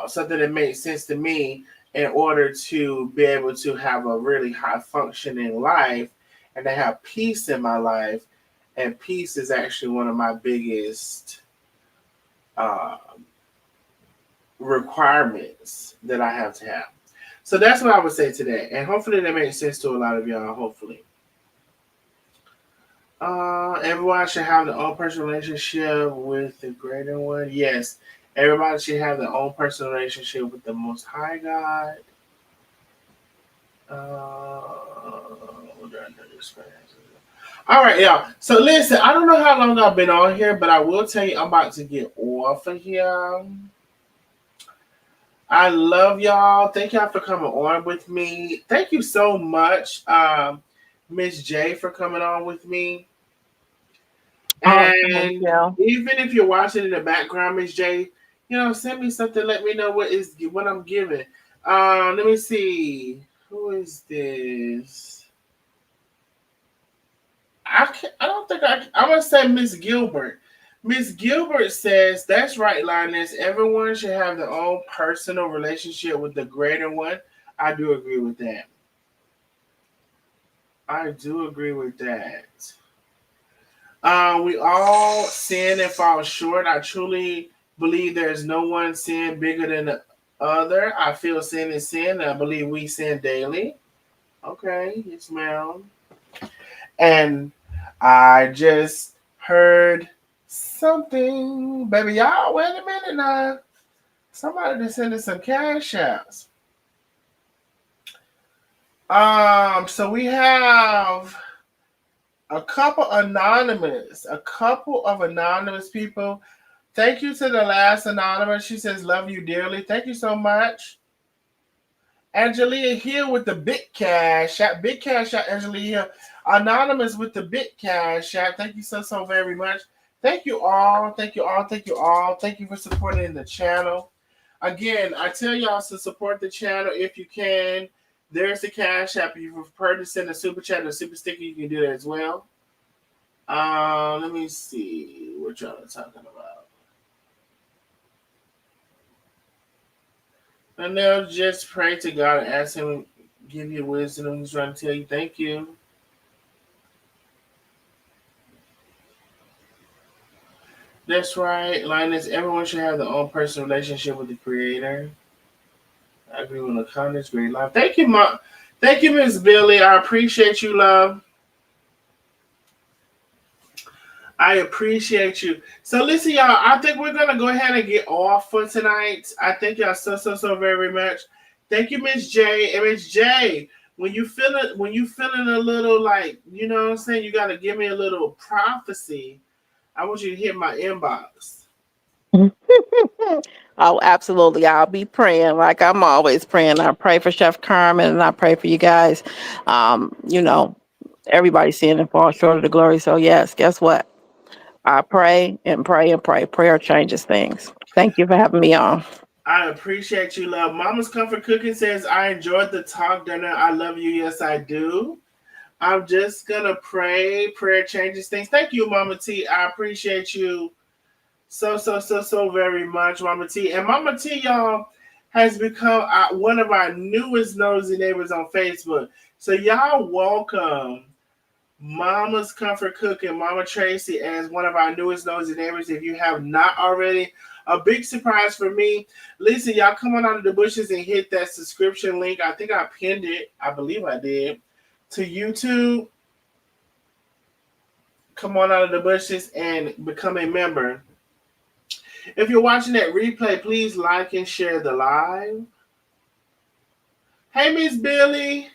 something that made sense to me in order to be able to have a really high functioning life and to have peace in my life. And peace is actually one of my biggest uh, requirements that I have to have. So that's what I would say today. And hopefully that makes sense to a lot of y'all, hopefully. Everyone should have their own personal relationship with the greater one. Yes, everybody should have their own personal relationship with the Most High God. All right, y'all. So listen, I don't know how long I've been on here, but I will tell you I'm about to get off of here. I love y'all. Thank y'all for coming on with me. Thank you so much, Miss J, for coming on with me. Oh, thank And you. even if you're watching in the background, Miss J, send me something. Let me know what I'm giving. Let me see. Who is this? I don't think I'm gonna say Miss Gilbert. Miss Gilbert says that's right, Linus. Everyone should have their own personal relationship with the greater one. I do agree with that. I do agree with that. We all sin and fall short. I truly believe there's no one sin bigger than the other. I feel sin is sin. I believe we sin daily. Okay, yes, ma'am. And I just heard something. Baby, y'all, wait a minute now. Somebody just sending some cash outs. So we have a couple of anonymous people. Thank you to the last anonymous. She says, love you dearly. Thank you so much. Angelia here with the big cash out. Big cash out, Angelia. Anonymous with the big cash out. Thank you so very much. Thank you all. Thank you all. Thank you all. Thank you for supporting the channel. Again, I tell y'all to support the channel if you can. There's the cash app. If you prefer to send a super chat or a super sticker, you can do that as well. Let me see what y'all are talking about. And now just pray to God and ask Him to give you wisdom. He's trying to tell you thank you. That's right, Linus. Everyone should have their own personal relationship with the Creator. I agree with Laconda's great love. Thank you, Mom. Thank you, Miss Billy. I appreciate you, love. I appreciate you. So listen, y'all. I think we're gonna go ahead and get off for tonight. I thank y'all so very much. Thank you, Miss J. And Miss J, when you feeling a little like, you know what I'm saying, you gotta give me a little prophecy. I want you to hit my inbox. Oh, absolutely. I'll be praying like I'm always praying. I pray for Chef Carmen and I pray for you guys. You know, everybody's seeing and fall short of the glory. So yes, guess what? I pray and pray and pray. Prayer changes things. Thank you for having me on. I appreciate you, love. Mama's Comfort Cooking says, I enjoyed the talk dinner. I love you. Yes, I do. I'm just gonna pray. Prayer changes things. Thank you, Mama T. I appreciate you so very much, Mama T. And Mama T, y'all, has become one of our newest nosy neighbors on Facebook. So y'all welcome Mama's Comfort Cooking, Mama Tracy, as one of our newest nosy neighbors. If you have not already, a big surprise for me. Listen, y'all come on out of the bushes and hit that subscription link. I think I pinned it. I believe I did. To YouTube. Come on out of the bushes and become a member. If you're watching that replay, please like and share the live. Hey, Miss Billy.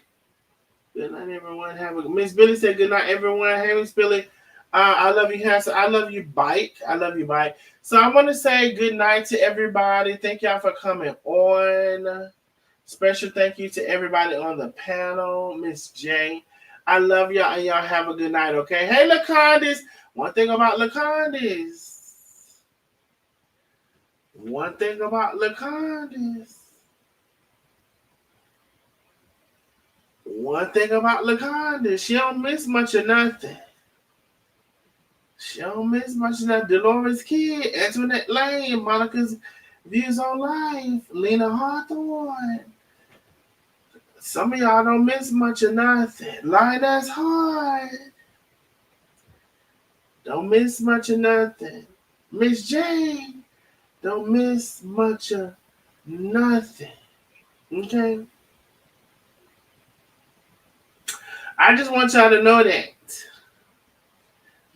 Good night, everyone. Miss Billy said good night, everyone. Hey, Miss Billy. I love you, Hanson. I love you, Bike. I love you, Bike. So I want to say good night to everybody. Thank y'all for coming on. Special thank you to everybody on the panel. Miss J. I love y'all, and y'all have a good night, okay? Hey, Lacondis. One thing about Lacondis. One thing about Lacondis. One thing about Lacondis. She don't miss much of nothing. She don't miss much of nothing. Dolores Kidd, Antoinette Lane, Monica's Views on Life, Lena Hawthorne. Some of y'all don't miss much of nothing. Linus Hard. Don't miss much of nothing. Miss Jane. Don't miss much of nothing. Okay? I just want y'all to know that.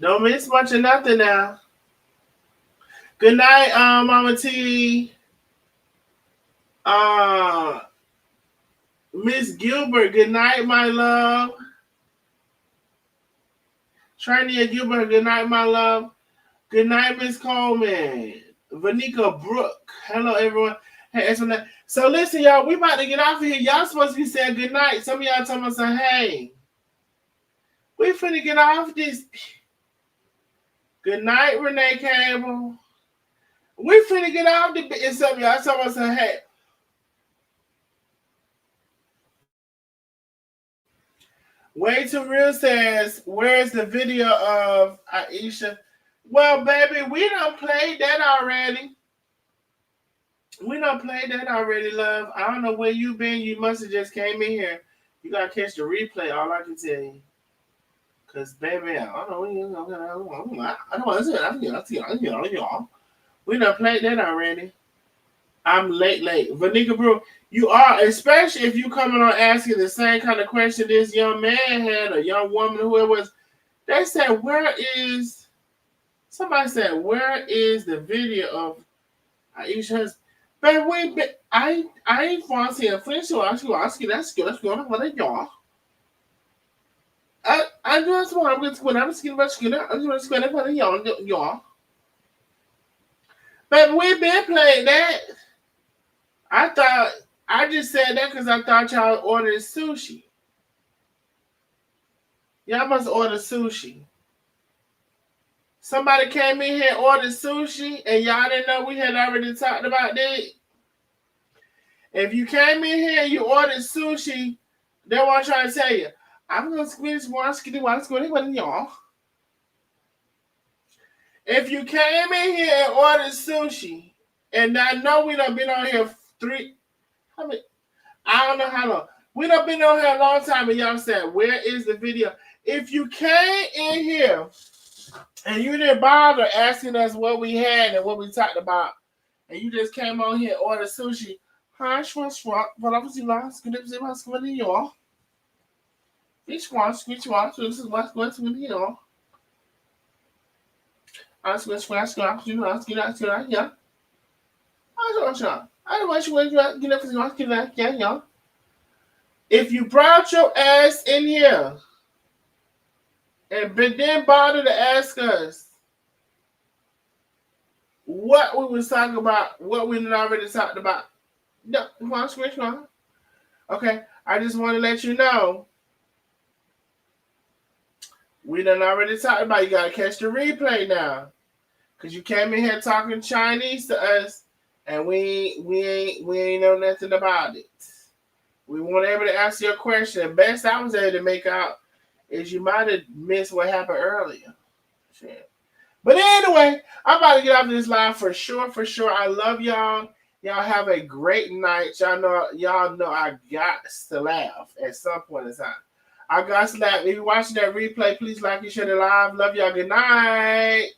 Don't miss much of nothing now. Good night, Mama T. Miss Gilbert, good night, my love. Trania Gilbert, good night, my love. Good night, Miss Coleman. Vanika Brooke. Hello, everyone. Hey, so listen, y'all, we about to get off of here. Y'all supposed to be saying good night. Some of y'all tell me, say, hey, we finna get off this. Good night, Renee Campbell. We finna get off the. And some of y'all tell me, say, hey. Way Too Real says, where's the video of Aisha? Well, baby, we done played that already. We done played that already, love. I don't know where you been. You must have just came in here. You gotta catch the replay, all I can tell you. Cause baby, I don't know. I don't want to say that. We done played that already. I'm late. Vanika Brew, you are, especially if you coming on asking the same kind of question this young man had, a young woman, whoever it was. They said, somebody said, where is the video of Aisha's? But wait, I ain't want to see a flinch to ask you, that's good, what are y'all? I just want to go, I'm skin about skin, I'm just going to put y'all. But we been playing that. I just said that because I thought y'all ordered sushi. Y'all must order sushi. Somebody came in here and ordered sushi, and y'all didn't know we had already talked about that. If you came in here and you ordered sushi, that's what I'm trying to tell you. I'm going to squeeze one skinny y'all. If you came in here and ordered sushi, and I know we done been on here I don't know how long. We done been on here a long time, and y'all said, where is the video? If you came in here And you didn't bother asking us what we had and what we talked about. And you just came on here and ordered sushi. Hi, schwa, what was you last? Good to see what's going on. This is what's going on. I switch, yeah. If you brought your ass in here and then bother to ask us what we was talking about, what we already talked about, no, okay, I just want to let you know we done already talked about. You gotta catch the replay now, cause you came in here talking Chinese to us, and we ain't know nothing about it. We weren't able to answer your question. The best I was able to make out is you might have missed what happened earlier. Shit. But anyway, I'm about to get off this line for sure. For sure. I love y'all. Y'all have a great night. Y'all know I got to laugh at some point in time. I got to laugh. If you're watching that replay, please like and share the live. Love y'all. Good night.